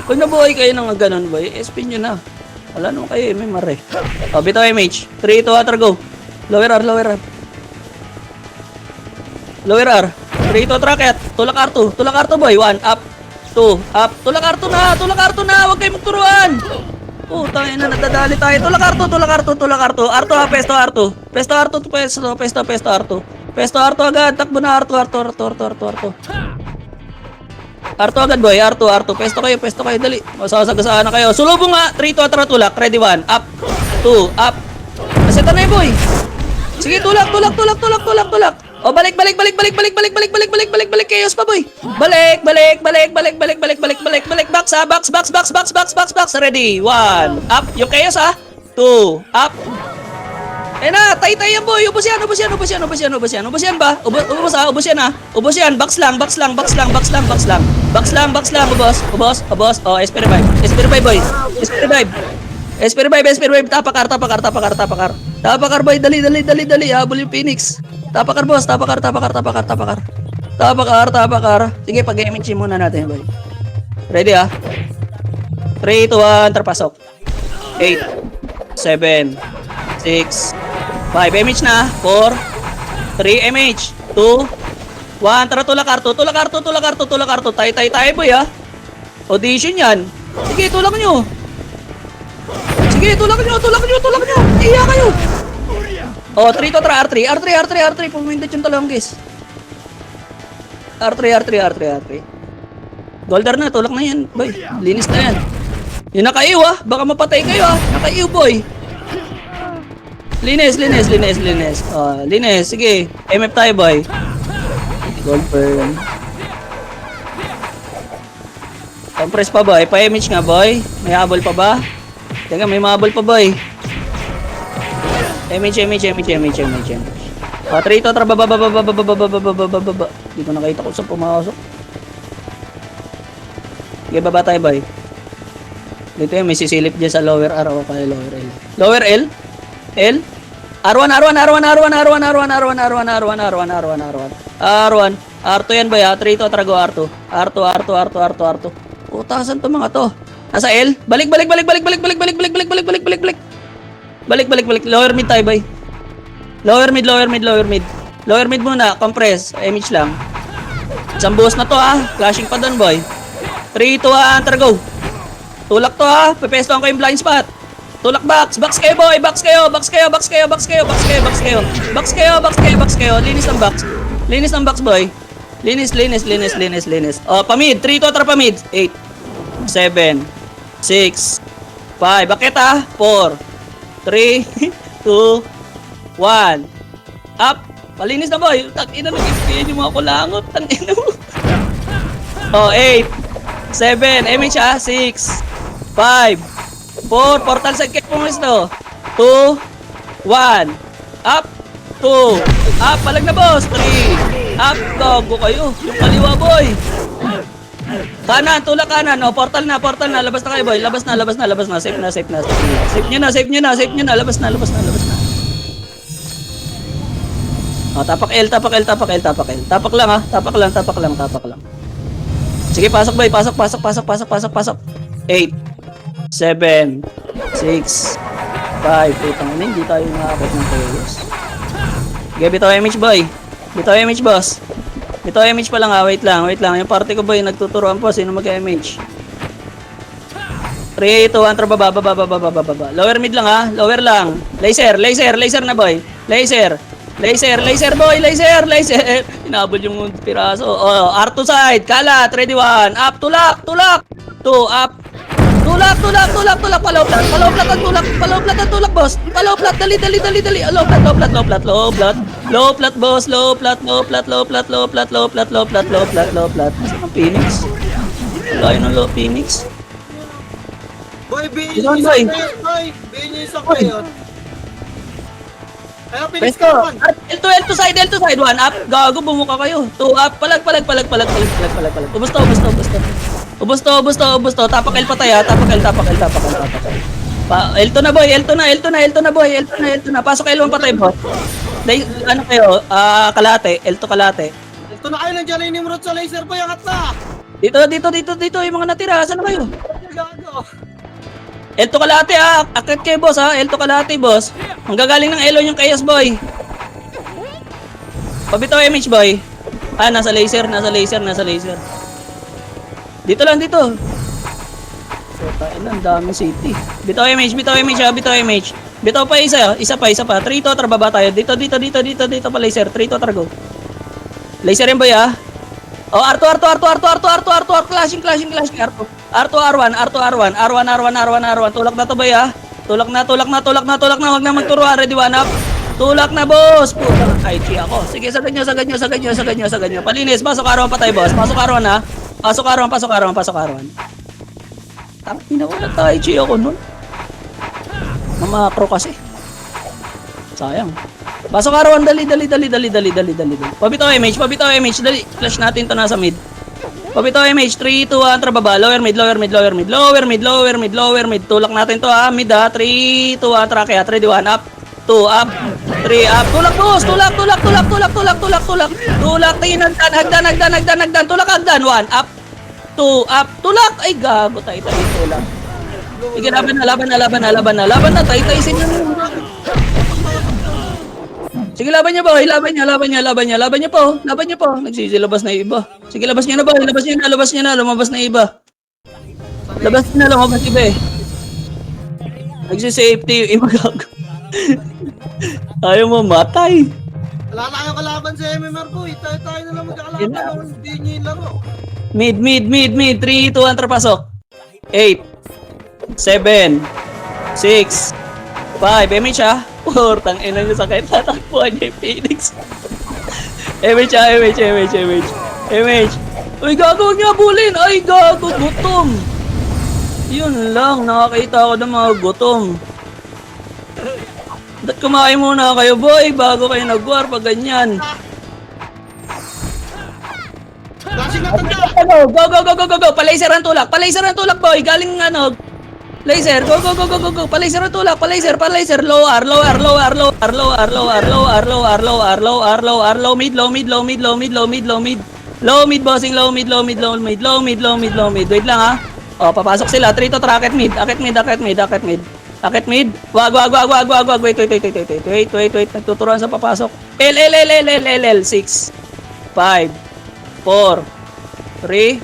Kung nabuhay kayo ng ganun, boy, SP nyo na. Wala naman kayo, may mare. O, bitaw MH. 3, 2, 1, go. Lower R. Lower R. 3, 2, rocket. Tulak R2, boy. 1, up. 2, up. Tulak R2 na. Huwag kayong magturuan. Putang ina, nadadali tayo. Tulak R2. R2 ha, pesto R2. Pesto R2 agad. Takbo na R2. R2 agad, boy. R2. Pesto kayo. Dali. Masasagasaan na kayo. Sulubong nga. 3, 2, atara, tulak. Ready, 1. Up. 2, up. Naseta na yun, boy. Sige, tulak. O, balik. Chaos pa, boy. Balik. Box. Ready. 1. Up. Yung chaos, ha. 2. Up. Na, tay yan, boy. Ubus yan ba? Ubus yan. Box lang. Ubos. O, SP revive, boy. SP revive. Tapakar. Boy. Dali. Habol yung Phoenix. Tapakar, boss. Tapakar. Sige, pag-image muna natin, boy. Ready, ha? 3, 2, 1, terpasok. 8, 7, 6, 5, MH na. 4, 3, MH. 2, 1, tara, tulak arto. Tay, boy, ha? Audition yan. Sige, tulak nyo. Iya kayo. Oh, 3 to tara, R3. Pumindot yung talonggis. R3. Golder na, tulak na yan, boy. Linis na yan. Yung nakaiw, ha? Baka mapatay kayo, ha? Nakaiw, boy. Linis. Oh, linis. Sige. MF tayo, boy. Gold burn. Compress pa, boy. Pa-image nga, boy. May habol pa ba? Teka, may mahabol pa, boy. MH. Patrito, baba. Hindi ko nakita kung saan pumasok. Sige, baba tayo, boy. Dito may sisilip dyan sa lower R o kaya lower L. Lower L? L? R1. R2 yan ba ya? 3 to trago R2. R2. Utasan to mga to. Nasa L? Balik. Lower mid tayo, boy. Lower mid muna. Compress. MH lang. Isang buhos na to ha. Flashing pa doon boy. 3, 2, 1, Hunter go. Tulak to ha. Pepestohan ko yung blind spot. Tulak box. Box kayo boy. Box kayo. Box kayo. Box kayo. Box kayo. Box kayo. Box kayo. Box kayo. Box kayo. Box kayo. Linis ng box. Linis ng box boy. Linis. Oh, pamid. 3 to atra pamid. 8, 7, 6, 5. Bakit ha? 4, 3, 2, 1. Up. Palinis na boy. Tangina nag-experience yung mga kulangot. Tangina mo. Oh, 8, 7, MH ha. 6, 5, 4. Portal side kick pumis to. 2, 1. Up. 2. Up. Palag na boss. 3. Up. Gago kayo. Yung kaliwa boy. Kanan. Tulak kanan. Oh, portal na. Labas na kayo boy. Labas na. Safe na. Save nyo na. Labas na. Oh, tapak L. Tapak lang ha. Tapak lang. Sige, pasok boy. Pasok. 8, 7, 6, 5. Putang ina, hindi tayo nakakot ng players. Okay, bitaw image boy. Bitaw image boss. Bitaw image pa lang ha. Wait lang. Yung party ko boy, nagtuturoan po. Sino mag-image? 3, 2, 1, baba. Lower mid lang ha. Lower lang. Laser na boy. Laser boy. Inabol yung piraso. Oh, R2 side. Kalat. Ready 1. Up. Tulak. 2 up. Tulak. Palaw plat ang tulak boss. Palaw plat. Dali. Low plat boss. Low plat. Saan ang Phoenix? Wala yun ang low Phoenix. Boy, Ilan, boy? Binis ako yun. Ayaw, pinis Presto. ka naman. L2 side. 1 up. Gago, bumuka kayo. 2 up. Palag. Ubus to. Tapak L patay ha. Tapak L. L2 na boy. L2 na. Pasok L1 patay boss. Ano kayo? Kalate. L2 kalate. Ito na kayo, nandiyan na yung Nimrod sa laser boy, angat na. Dito yung mga natira. Saan na kayo? Gago. L2 kalate ha. Akit kayo boss ha. L2 kalate boss. Ang gagaling ng L1 yung Chaos boy. Pabitaw image boy. Nasa laser. Dito lang. So, tayo lang. Daming city. Bitaw image. Bitaw pa isa. Isa pa. 3 to atra baba tayo. Dito pa laser. 3 to atra go. Laser yan boy ha. Oh, R2. Clashing. R2, R1. Tulak na to boy ha. Tulak na. Huwag na magturuan. Ready 1 up. Tulak na boss. Puta, IG ako. Sige, sagad nyo. Palinis. Pasok R1 patay boss. Pasok R1 ha. Pasok R1. Tangina ko na IG ako nun. Mamakro kasi. Sayang. Pasok R1. Dali. Pabitaw image. Dali. Flash natin to nasa mid. Pabitaw image. 3, 2, 1. Trababa. Lower mid. Tulak natin to ha. Mid ha. 3, 2, 1. Trackya. 3, 1 up. 2 up. 3 up. Tulak boss. Tulak. Hagdan. Tulak hagdan. 1 up. 2 up. Tulak. Ay gago. Tay. Tulak. Sige, laban na. Tay. Sino? Sige, laban niya boy. Laban niya po. Nagsisilabas na yung iba. Sige, labas niya na boy. Lumabas na iba. Labas iba eh. Nagsisafety yung iba gago. Ayaw mamatay. Wala na kayong kalaban sa MMR boy. Tayo na lang magkakalaban. Hindi nyo yung laro. Mid. 3, 2, 1, trapasok. 8, 7, 6, 5. MH ha. Tang ina nyo sakit. Tatakpuan niya yung Phoenix. MH. Uy, gago, huwag niyo abulin. Ay, gago, gutom. Yun lang, nakakita ako ng mga gutom. Ba't kumain muna kayo, boy, bago kayo nag-war pag ganyan. Flashing na tanda. Go. Palaser ang tulak, boy. Galing laser. Go. Palaser ang tulak. Palaser. Low R. Low mid, bossing. Low mid. Wait lang ha. Oh, papasok sila. 3 to tracket mid. Akit mid. Wag. Wait. Nagtuturuan sa papasok. L. 6, 5, 4, 3,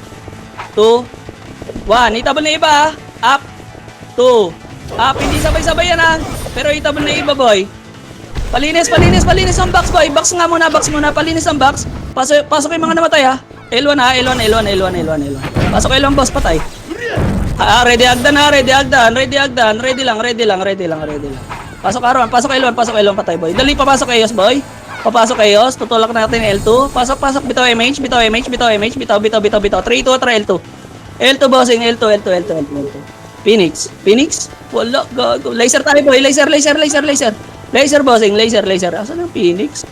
2, 1. Itabon na iba, ha? Up, 2, up. Hindi sabay-sabay yan, ha? Pero itabon na iba, boy. Palinis ang box, boy. Box muna. Palinis ang box. Pasok yung mga namatay, ha? L1, ha? L1. Pasok L1, boss, patay. Ready agdan. Ready lang. Pasok Arwan, pasok L1, patay, boy. Dali, papasok Eos, boy. Papasok Eos, tutulak natin L2. Pasok, bitaw MH. 3, 2, 3, L2. L2, bossing, L2. Phoenix. Wala, gago. Laser tayo, boy. Laser, bossing, laser. Asan ang Phoenix?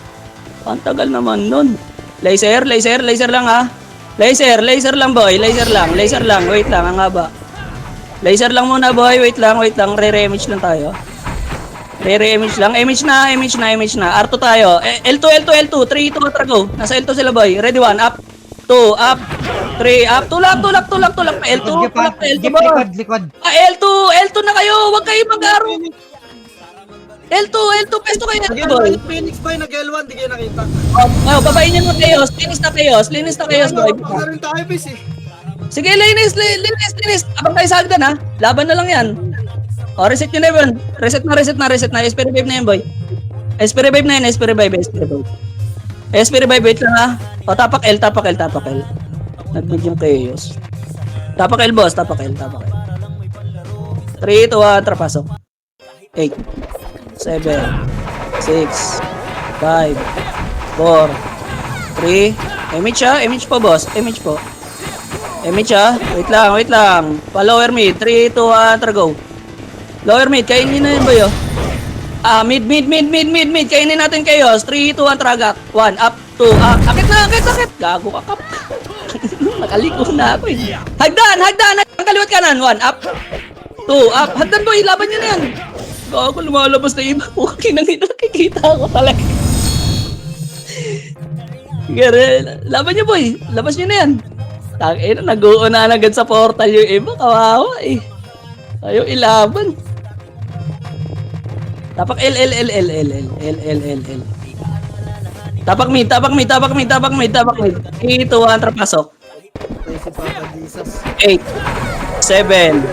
Ang tagal naman nun. Laser lang, ha? Laser lang, boy. Laser lang. Wait lang, ang haba. Laser lang muna, boy. Wait lang. Re-image lang tayo. Re-image lang. Image na. R2 tayo. L2. 3, 2, 4, go. Nasa L2 sila, boy. Ready, 1. Up. 2, up. 3, up. Tulak. L2. Likod. L2 na kayo. Huwag kayo mag-aro. L2, pesto kayo. Boy. Phoenix boy, nag-L1, di kayo nakita. Babayin niyo ng chaos. Linis na chaos, boy. Baka rin tayo, bis eh. Sige, linis. Abang tayo sa hagdan, ha? Laban na lang yan. Reset nyo na yun. Reset na. SP revive na yan, boy. SP revive. Wait lang, ha? Tapak L. Nag-mid yung chaos. Tapak L, boss. 3, 2, 1, trapasok. 8, 7, 6, 5, 4, 3. Image po, boss. Image, ha? Wait lang. Pa-lower mid. 3, 2, 1, go. Lower mid. Kainin na yun, boy, oh. Mid. Kainin natin chaos. 3, 2, 1, tragak. 1, up, 2, up. Akit. Gago ka, kap. Nakaliko na ako, eh. Hagdan. Kaliwat kanan. 1, up, 2, up. Hagdan, boy. Laban nyo na yan. Gago, lumalabas na iba. Okay, nakikita ako talaga. Laban nyo, boy. Labas nyo na yan. Nag-uuna agad sa portal yung iba. Kawawa, eh. Ayaw ilaban. Tapak L. Tapak mid. 3, 2, 1, trapasok. 8, 7,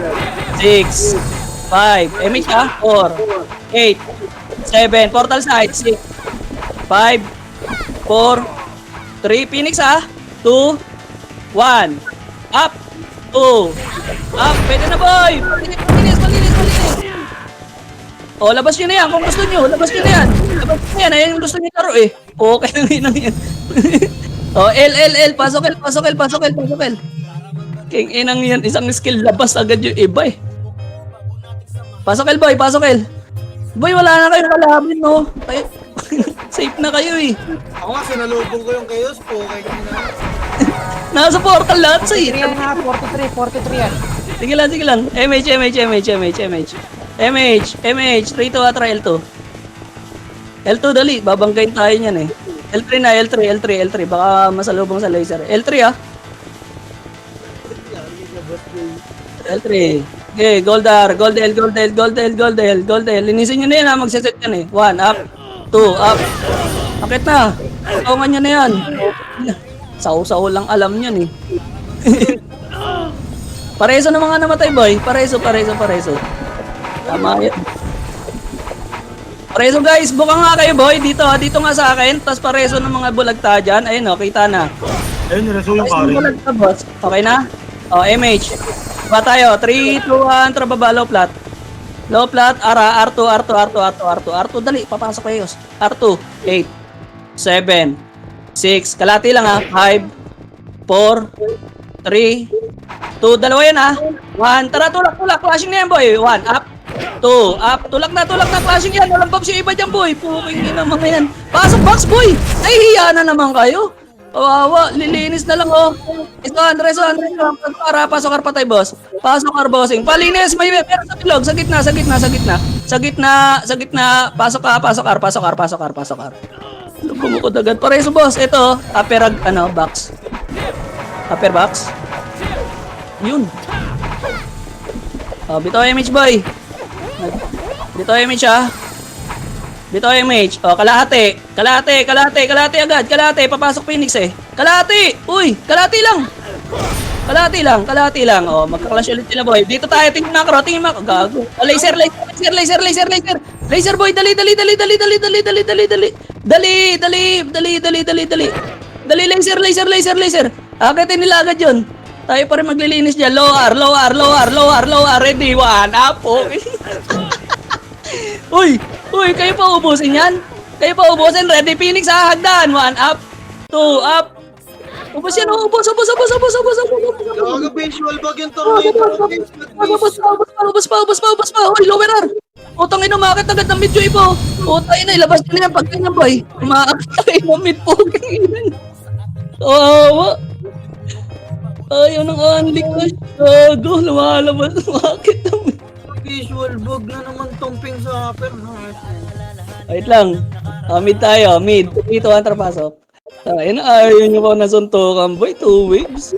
6, 5. Image, ha? 4, 8, 7. Portal side. 6, 5, 4, 3. Phoenix, ha? 2, 1. Up. 2. Up. Pwede na, boy. Malinis. Labas nyo na yan. Kung gusto nyo, labas nyo na yan. Ayan yung gusto nyo laro, eh. Okay lang yan. L. Pasok L. King inang yan. Isang skill, labas agad yung iba, eh. Pasok L, boy. Boy, wala na kayong kalaban, no? Safe na kayo, eh. Ako nga, sinalubong ko yung chaos po. Kaya Nasa portal lahat, sa 43 yan. Sige lang. MH. 3, 2, 1, L2. L2, dali. Babanggain tayo niyan, eh. L3 na, L3. Baka masalubong sa laser. L3, ha? L3. Okay, gold L. Linisin nyo na yan, ha? Magsiset yan, eh. 1, up. 2, up. Akit na. Taungan nyo na yan. Saw lang alam yan, eh. Pareso ng mga namatay, boy. Pareso. Tama yan. Pareso, guys. Buka nga kayo, boy. Dito nga sa akin. Tapos pareso ng mga bulagta dyan. Ayun, oh, kita na. Ayun, nireso yung Pareso ng pare. bulagta, boss. Okay na? MH. Ba tayo? 3, 2, 1, trababa, low flat. R2. Dali, papasok kayo. R2. 8, 7, 6. Kalati lang, ha. 5, 4, 3, 2. Dalawa yan, ha. 1. Tara, tulak. Flashing na yan, boy. 1, up. 2, up. Tulak na. Flashing yan. Walang box yung iba dyan, boy. Puking ina mga yan. Pasok box, boy. Ay, hiya na naman kayo. Kawawa. Lilinis na lang, oh. Ito, Andres. Para, pasok patay, boss. Pasok bossing. Palinis. May pero sa bilog. Sa gitna. Pasok R. Bumukod agad. Pareso, boss. Ito, box. Upper box. Yun. Bitaw image, boy. Bitaw image, ha. Kalahati agad. Kalahati. Papasok Phoenix, eh. Kalahati! Uy! Kalahati lang! Kalahati lang. Oh, magka-clash ulit sila, boy. Dito tayo, tingin macro. Gago. Oh, laser. Laser, boy. Dali. Dali, laser. Agatin nila agad yun. Tayo pa rin maglilinis dyan. Low R. Ready, one, up. Okay. Uy, kayo pa ubusin yan? Ready, Phoenix, hagdan. One, up. Two, up. Ubus yan, ubus. Gago visual bug yung tornado. Ubus pa. Uy, lower R. Utang ina, umakit agad ng mid po. Utang ina, ilabas nyo na yan pag ganyan, boy. Umakit ng mid po. Oo. Ayaw ng unlick na gago. Lumalabas, umakit ng mid. Visual bug na naman tong ping sa upper. Wait lang. Mid tayo, mid. Dito, antar pasok. Ayaw nyo pa nasuntukan, boy. 2 waves.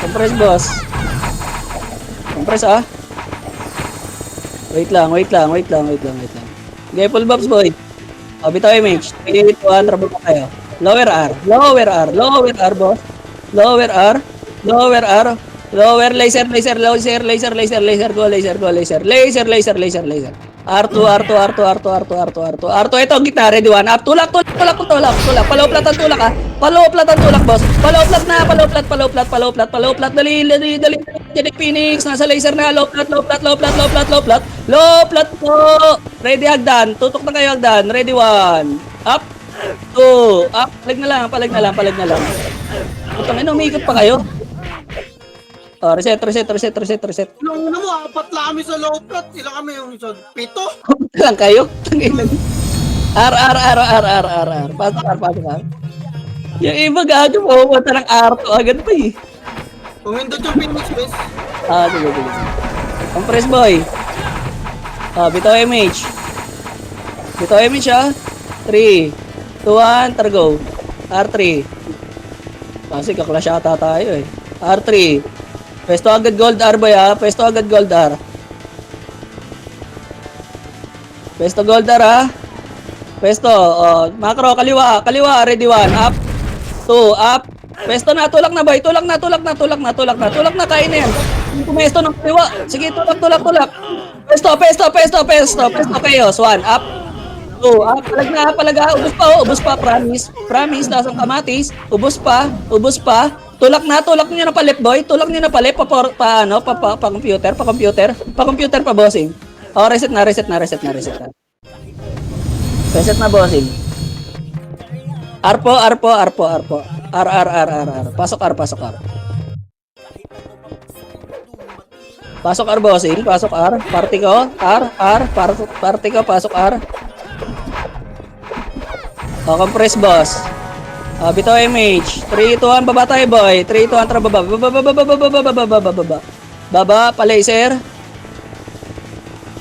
Compress, boss. Compress, ah. Wait lang. Okay, full buffs, boy. Bitaw image. 3, 2, 1, trabaho kayo. Lower R, boss. Lower R. Lower laser. Go, laser. R2, ito, gitna, ready, one, up, tulak, palawplatan tulak, boss, palawplat, dali, Janik Phoenix, nasa laser na, low plat po, ready, hagdan, tutok na kayo, hagdan, ready, one, up, two, up, palag na lang, utang ino, umikot pa kayo. Oh, reset. Ilang mo, apat lang kami sa low plat. Ilang kami yung isa? 7? Lang kayo. R. Pasok R. Yung iba gago, pumunta ng R to agad pa eh. Pumindot yung Phoenix base. Sige. Compress, boy. Bitaw image. 3, 2, 1, targo. R3. Kasi kaklash ata tayo eh. R3. Pwesto agad gold R, boy, ha? Pwesto gold R, ha? Macro, kaliwa, ready, one, up, two, up. Pwesto na, tulak na, boy, tulak na, kain na yan. Pumesto ng kaliwa. Sige, tulak. Pesto, chaos, one, up, two, up. Palag, ubos pa, promise, lasang kamatis, ubos pa. Tulak nyo na palit, boy. Pa-computer, pa bossing. Oh, reset na. Reset na, bossing. R. Pasok R. Pasok R, bossing. Party ko, pasok R. Oh, compress, boss. Bitaw image. 3, 2, 1, baba tayo, boy. 3, 2, 1, tara, baba. Baba, pa-laser.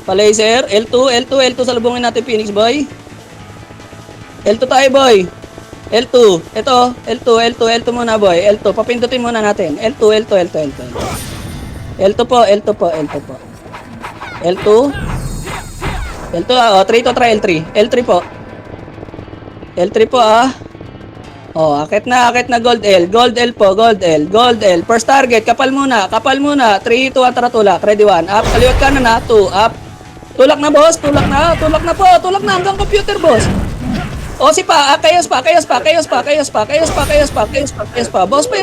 L2, salubungin natin, Phoenix, boy. L2 tayo, boy. L2. Ito, L2 muna, boy. L2, papindutin muna natin. L2 po. L2, 3 to try L3. L3 po, ah. Oh, akit na gold L po. First target, kapal muna. 3, 2, 1, tara, tulak. Ready, 1. Up, kaliwat kanan na. 2, up. Tulak na, boss. Tulak na hanggang computer, boss. O, si pa. Kayos pa. Boss pa yan.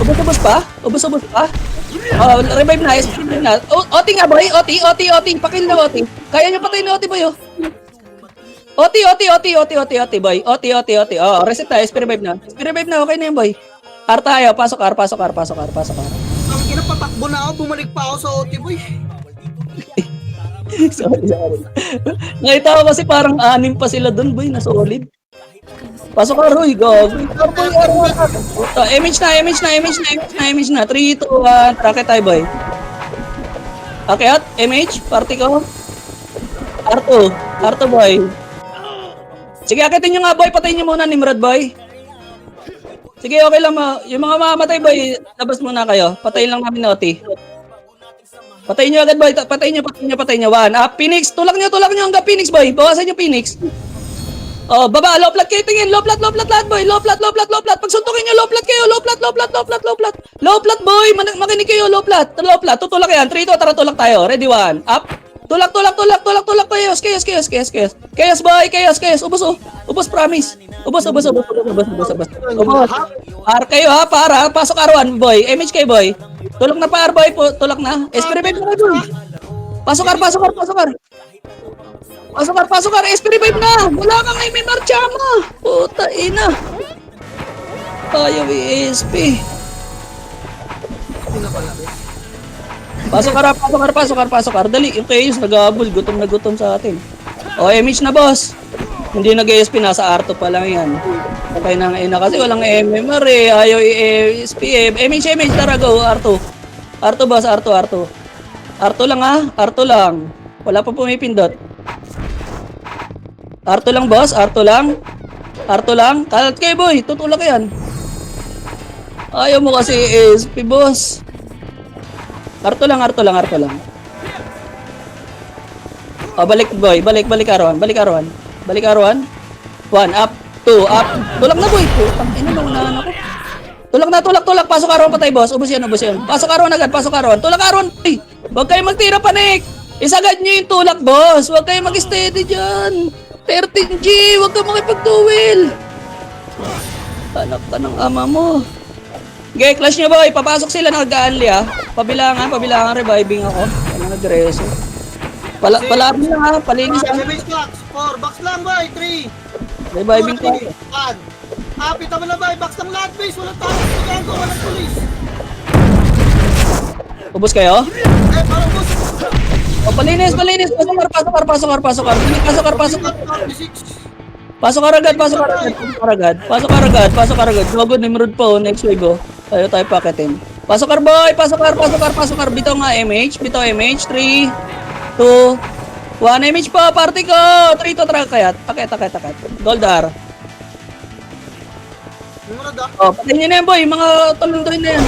Ubus pa. Oh, revive na. OT nga, boy. OT. Pakill na, OT. Kaya nyo patay na, OT, boy, oh. OT, boy. OT. Oh, reset na. SP revive na. Okay na yan, boy. R tayo. Pasok R. Ang inapatakbo na ako, bumalik pa ako sa OT, boy. Sorry. Nakita ko kasi parang 6 pa sila dun, boy. Na solid. Pasok R, Roy. Go. Image na. 3, 2, 1. Rocket tayo, boy. Okay, at image. Party ko. R2, boy. Sige, akitin nyo nga, boy. Patayin nyo muna, Nimrod, boy. Sige, okay lang, yung mga mamamatay, boy, labas muna kayo. Patayin lang namin na OT. Patayin nyo agad, boy. Patayin nyo. 1. Phoenix, tulak nyo hanggang Phoenix, boy. Bawasan nyo Phoenix. Oh, baba, low plat kayo tingin. Low plat lahat, boy. Low plat. Pag suntukin nyo, low plat kayo. Low plat. Low plat, boy. Makinig kayo, low plat. Tutulak yan. 3, 2, tara, tulak tayo. Ready, 1. Up. Tulak. Chaos. Boy. Chaos. Ubos, promise. Ubos. Par kayo, ha. Para. Pasok R1, boy. MH kayo, boy. Tulak na par, boy. Tulak na. SP5 na, boy. Pasok R. SP5 na! Wala kang MMR Chama! Puta ina! Ayaw ESP. Pasok R. Dali, yung Chaos nag-aabol. Gutom na gutom sa atin. O, MH na, boss. Hindi nag-ESP, nasa R2 pa lang yan. Okay na nga ina kasi walang MMR eh. Ayaw ESP. MH, tara go. R2, boss. R2 lang ha. R2 lang. Wala pa pumipindot. R2 lang, boss. R2 lang. Kalat kayo, boy. Tutulak yan. Ayaw mo kasi SP, boss. R2 lang. O, balik, boy. Balik R1. 1, up. 2, up. Tulak na, boy. Putang ina, naunahan ako. Tulak. Pasok R1 patay, boss. Ubus yan. Pasok R1 agad. Tulak R1, boy. Huwag kayo magtira, panik. Isagad nyo yung tulak, boss. Huwag kayo mag-steady dyan. 13G, huwag ka makipag-duel. Anak ka ng ama mo. Okay, clash nyo, boy. Papasok sila nag-aanli, ha. Pabilangan, reviving ako. Ano nag-reso. Palapin lang, ha. Palinis, ha. 4, box lang, boy. 3, Reviving ko. 1. Pita mo na, boy. Box lang lahat, base. Walang tao. Walang pulis. Ubus kayo? Parang bus. O, palinis. Pasok. Pasok agad. Bago Nimrod po, next wave, oh. Tayo paketin. Pasok R, boy. Pasok R. Bitaw nga MH. 3, 2, 1. MH po, party ko. 3, 2, tara, kayat. Akit. Gold R. Oh, patayin nyo na yan, boy. Mga tulunduin na yan.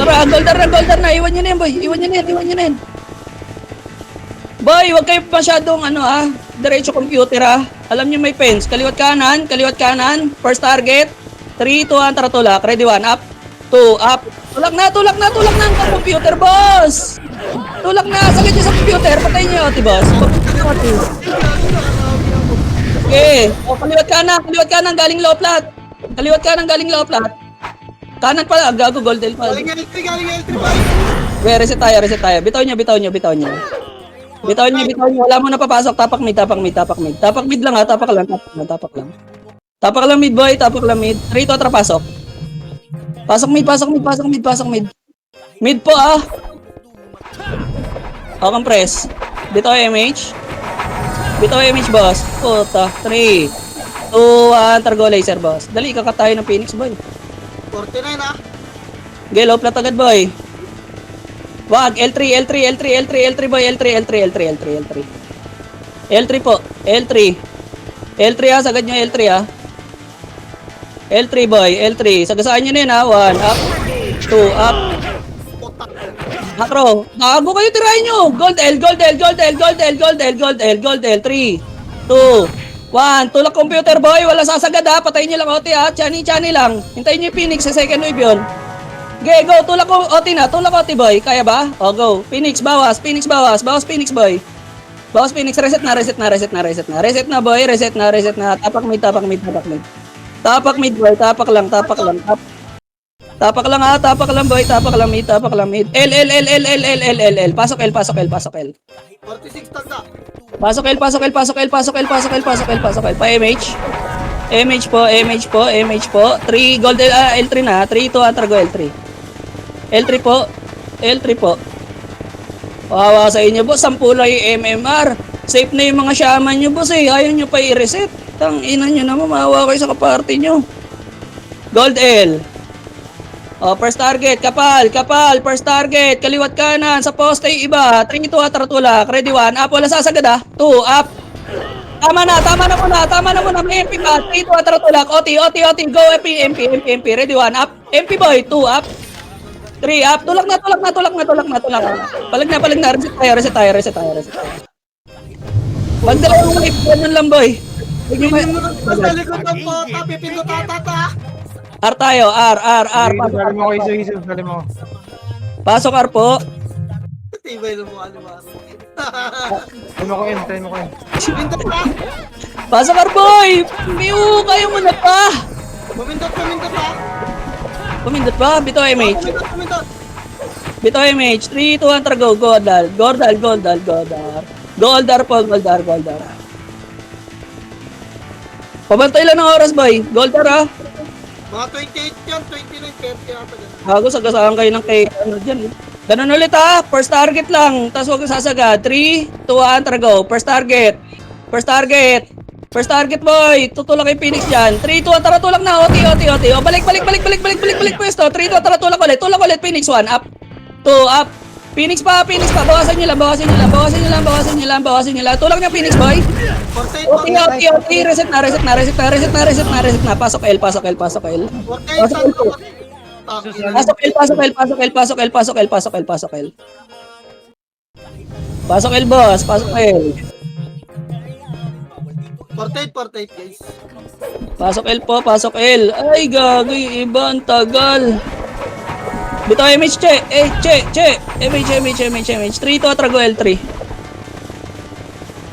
Tara, gold R na. Iwan nyo na yan. Boy, huwag kayo masyadong diretso computer, ha. Alam nyo may pens. Kaliwat kanan. First target. 3, 2, 1, tara tulak. Ready, 1, up. 2, up. Tulak na ang computer, boss. Tulak na. Sagad nyo sa computer. Patayin nyo, boss. Okay. O, kaliwat kanan. Galing low plat. Kanan pala. Gago, gold L pala. Galing L3, boy. Okay, reset tayo. Bitaw nyo. Wala mo na papasok. Tapak mid. Tapak mid lang, ha. Tapak lang. Tapak lang mid, boy. 3, 2, tara, pasok. Pasok mid. Mid po, ah. O, compress. Bitaw MH, boss. Puta. 3, 2, 1. Targo laser, boss. Dali, kakatayo ng Phoenix, boy. 49, ha. Gelo, plat agad, boy. Wag, L3, boy. L3 po. L3, ha. Sagad nyo L3, ha. L3, boy. Sagasaan nyo na yun, ha. 1, up. 2, up. Macro. Bago kayo, tirahin nyo. Gold L. 3, 2, 1. Tulak computer, boy. Wala sasagad, ha. Patayin nyo lang, OT, ha. Chani lang. Hintayin nyo yung Phoenix sa second wave yun. Okay, go. Tulak ko, OT na. Tulak OT, boy. Kaya ba? O, go. Phoenix, bawas. Bawas, Phoenix, boy. Bawas, Phoenix. Reset na, boy. Reset na. Tapak mid. Tapak mid, boy. Tapak lang, ha. Tapak lang, mid. L. Pasok L. 46, tanda. Pasok L. Pa MH po. 3, gold L3 na. 3, 2, antrago L3. L3 po. Wawa sa inyo, boss. 10 lang yung MMR. Safe na yung mga shaman nyo, boss, eh. Ayaw nyo pa i-reset. Tang ina nyo naman. Mahawa kayo sa kaparty nyo. Gold L. O, first target. Kapal. First target. Kaliwat kanan. Sa poste yung iba. 3, 2, atratulak. Ready, 1. Up. Wala sasagad, ha. 2, up. Tama na muna. May MP pa. 3, 2, atratulak. OT. Go, MP. Ready, 1. Up. MP, boy. 2, up. 3, up. Tulak na. Palag na. Reset tayo. Magdalawang wave. Ganun lang, boy. Pinin mo sa likod ng pota, pipindot tatata. R tayo, R. Dali mo ko, Isu. Dali mo. Pasok R po. Tibay na mukha ni Maro. Tayo mo ko in. Pindot pa. Pasok R boy! Miu, kayo mo na pa! Pumindot pa. Pumindot ba? Bito MH. Pumindot. Bito MH. 3, 2, 1, go. Goldar po, Goldar. Pabantay lang ng oras boy. Goldar ah. Mga 28 yan, 29, 30 yata ganun. Bago sagasaan kayo ng kay ano dyan. Ganun ulit ha. First target lang. Tapos huwag sasagad. 3, 2, 1, go. First target boy. Tutulak kay Phoenix dyan. 3, 2, 1, tara tulak na. OT. O balik pwesto. 3, 2, 1, tara tulak ulit. Phoenix 1, up. 2, up. Phoenix pa. Bawasan nyo lang. Tulak niya Phoenix boy. 48, OT. Reset na. Pasok L. Pasok L. Pasok L, boss. Pasok L. 48 guys. Pasok L po, pasok L. Ay, gagay, iba, ang tagal. Bito MH, che. MH. 3 to atrago L3.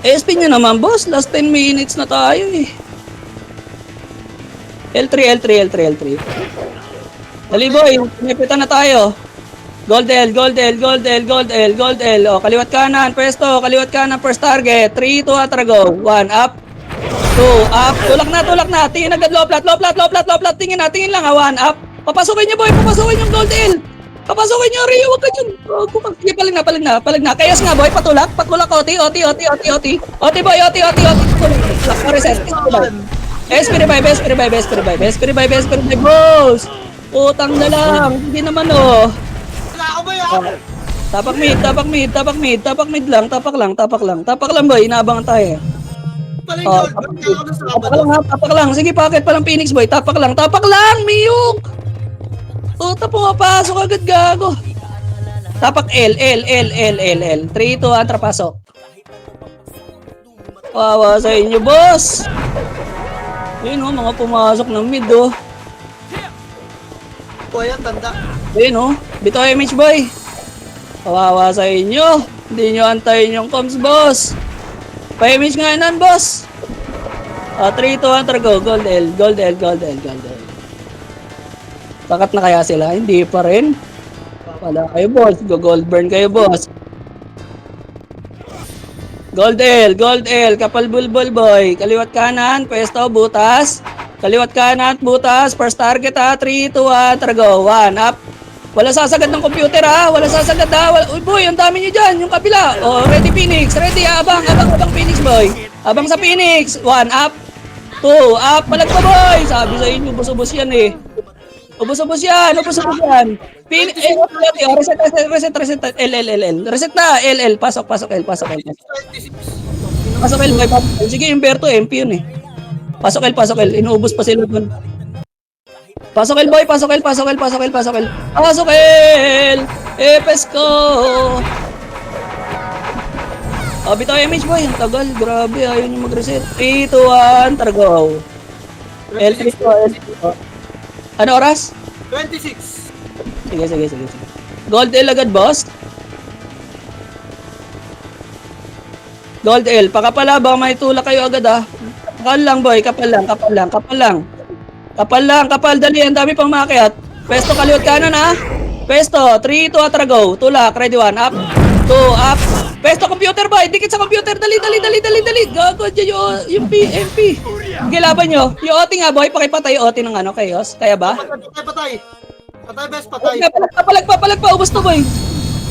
SP nyo naman, boss. Last 10 minutes na tayo eh. L3. Dali boy, pinipitan na tayo. Gold L. O, kaliwat kanan, pwesto. First target. 3 to atrago. 1, up. 2, up. Tulak na. Tingin agad low flat. Tingin lang ha. 1, up. Papasukin nyo boy. Yung Gold L. Papasukin nyo, Rio. Huwag ka dyan. Sige, palag na. Kayas nga boy. Patulak. OT. OT boy. Reset. SP revive. Boss. Utang na lang. Hindi naman oh. Wala ako ba yan? Tapak mid lang. Tapak lang boy. Inaabangan tayo. Paling Oh, gold. Ba't kaya ako ng Sabado? tapak lang. Sige, packet pa lang Phoenix boy. Tapak lang, Miyuk. Puta, pumapasok agad gago. Tapak L. 3, 2, 1, trapasok. Wawa sa inyo, boss. Ayun oh, mga pumasok ng mid oh. O yan, tanda. Ayun oh, Bito MH boy. Kawawa sa inyo. Hindi nyo antayin yung comms, boss. Pa-image nga yan, boss. 3, 2, 1, go. Gold L. Sakat na kaya sila? Hindi pa rin. Wala kayo, boss. Gold burn kayo, boss. Gold L. Kapal bulbul, boy. Kaliwat kanan, pwesto, butas. First target ha. 3, 2, 1, go. 1, up. Wala sasagad ng computer ha. Uy boy, ang dami nyo dyan. Yung kabila. Oh, ready Phoenix. Abang Phoenix boy. Abang sa Phoenix. 1 up. 2 up. Palag pa boy. Sabi sa inyo, ubos-ubos yan eh. Ubos-ubos yan. Phoenix. Reset. L. Reset na. L. Pasok L. Pasok L boy. Sige, yung Berto MP yun eh. Pasok L. Inuubos pa sila dun. Pasok L boy, pasok L. Epes ko. Oh, bitaw MH boy, ang tagal, grabe, ayaw nyo mag-reset. 3, 2, 1, targo. L3 po. Ano oras? 26. Sige. Gold L agad, boss. Gold L, pakapala, baka may tulak kayo agad ah. Kapal lang boy, kapal lang. Dali, ang dami pang makiat. Pwesto kaliwat kanan ha. Pwesto, 3, 2, atrago. Tulak, ready 1, up. 2, up. Pwesto computer boy, dikit sa computer. Dali. Gago dyan yung MP. Gilaban nyo. Yung OT nga boy, pakipatay OT ng chaos. Kaya ba? Patay. Best, patay. Palag pa, ubos to boy.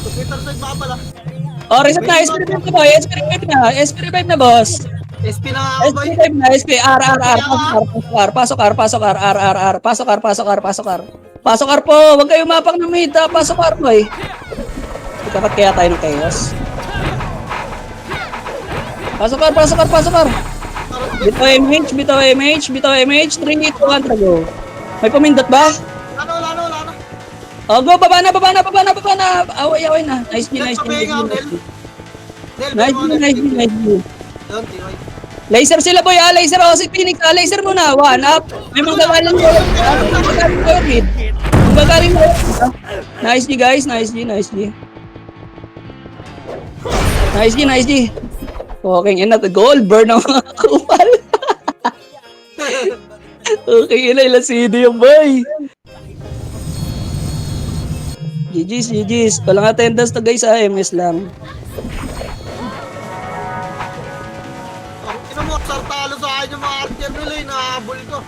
Computer side baka pala. Oh, reset na, SP revive na boy. SP revive na boss. SP na nga ako boy. SP, R. Pasok R. Pasok R po, huwag kayo mapang ng mid. Pasok R boy. Dapat kaya tayo ng chaos. Pasok R. Bito MH. 3, 2, 1, go. May pumindot ba? Wala na. Oh, go, baba na. Away na. Nice. Del, Nice. Don, tiway. Laser sila boy, laser ako si Phoenix, laser muna, 1 up. May magagaling ko. Magagaling ko. Nice G guys, nice G. Nice G. Okay, yun na, gold burn ng mga kupal. Okay, yun na, ilang CD yung boy. GG's. Walang attendance to guys, MS lang. Ina mo, sartalo sa akin yung mga archer nila eh, nakahabol ko.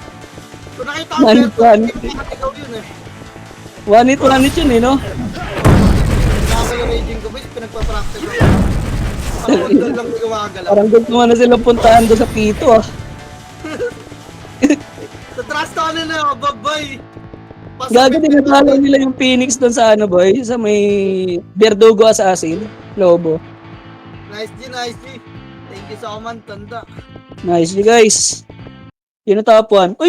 Kung nakita ko, Man, ikaw yun eh. One hit yun eh, no? Nakaka yung raging ko, boys, pinagpa-practice ko. Parang doon lang gumagalaw. Parang gusto mo na silang puntahan doon sa Pito ah. Sa trust ako nila, babay. Gago din natalo nila yung Phoenix doon sa ano boy, sa may Verdugo Assassin, Lobo. Nice G. Thank you so much, tanda. Nice guys. Yun ang top 1. Uy,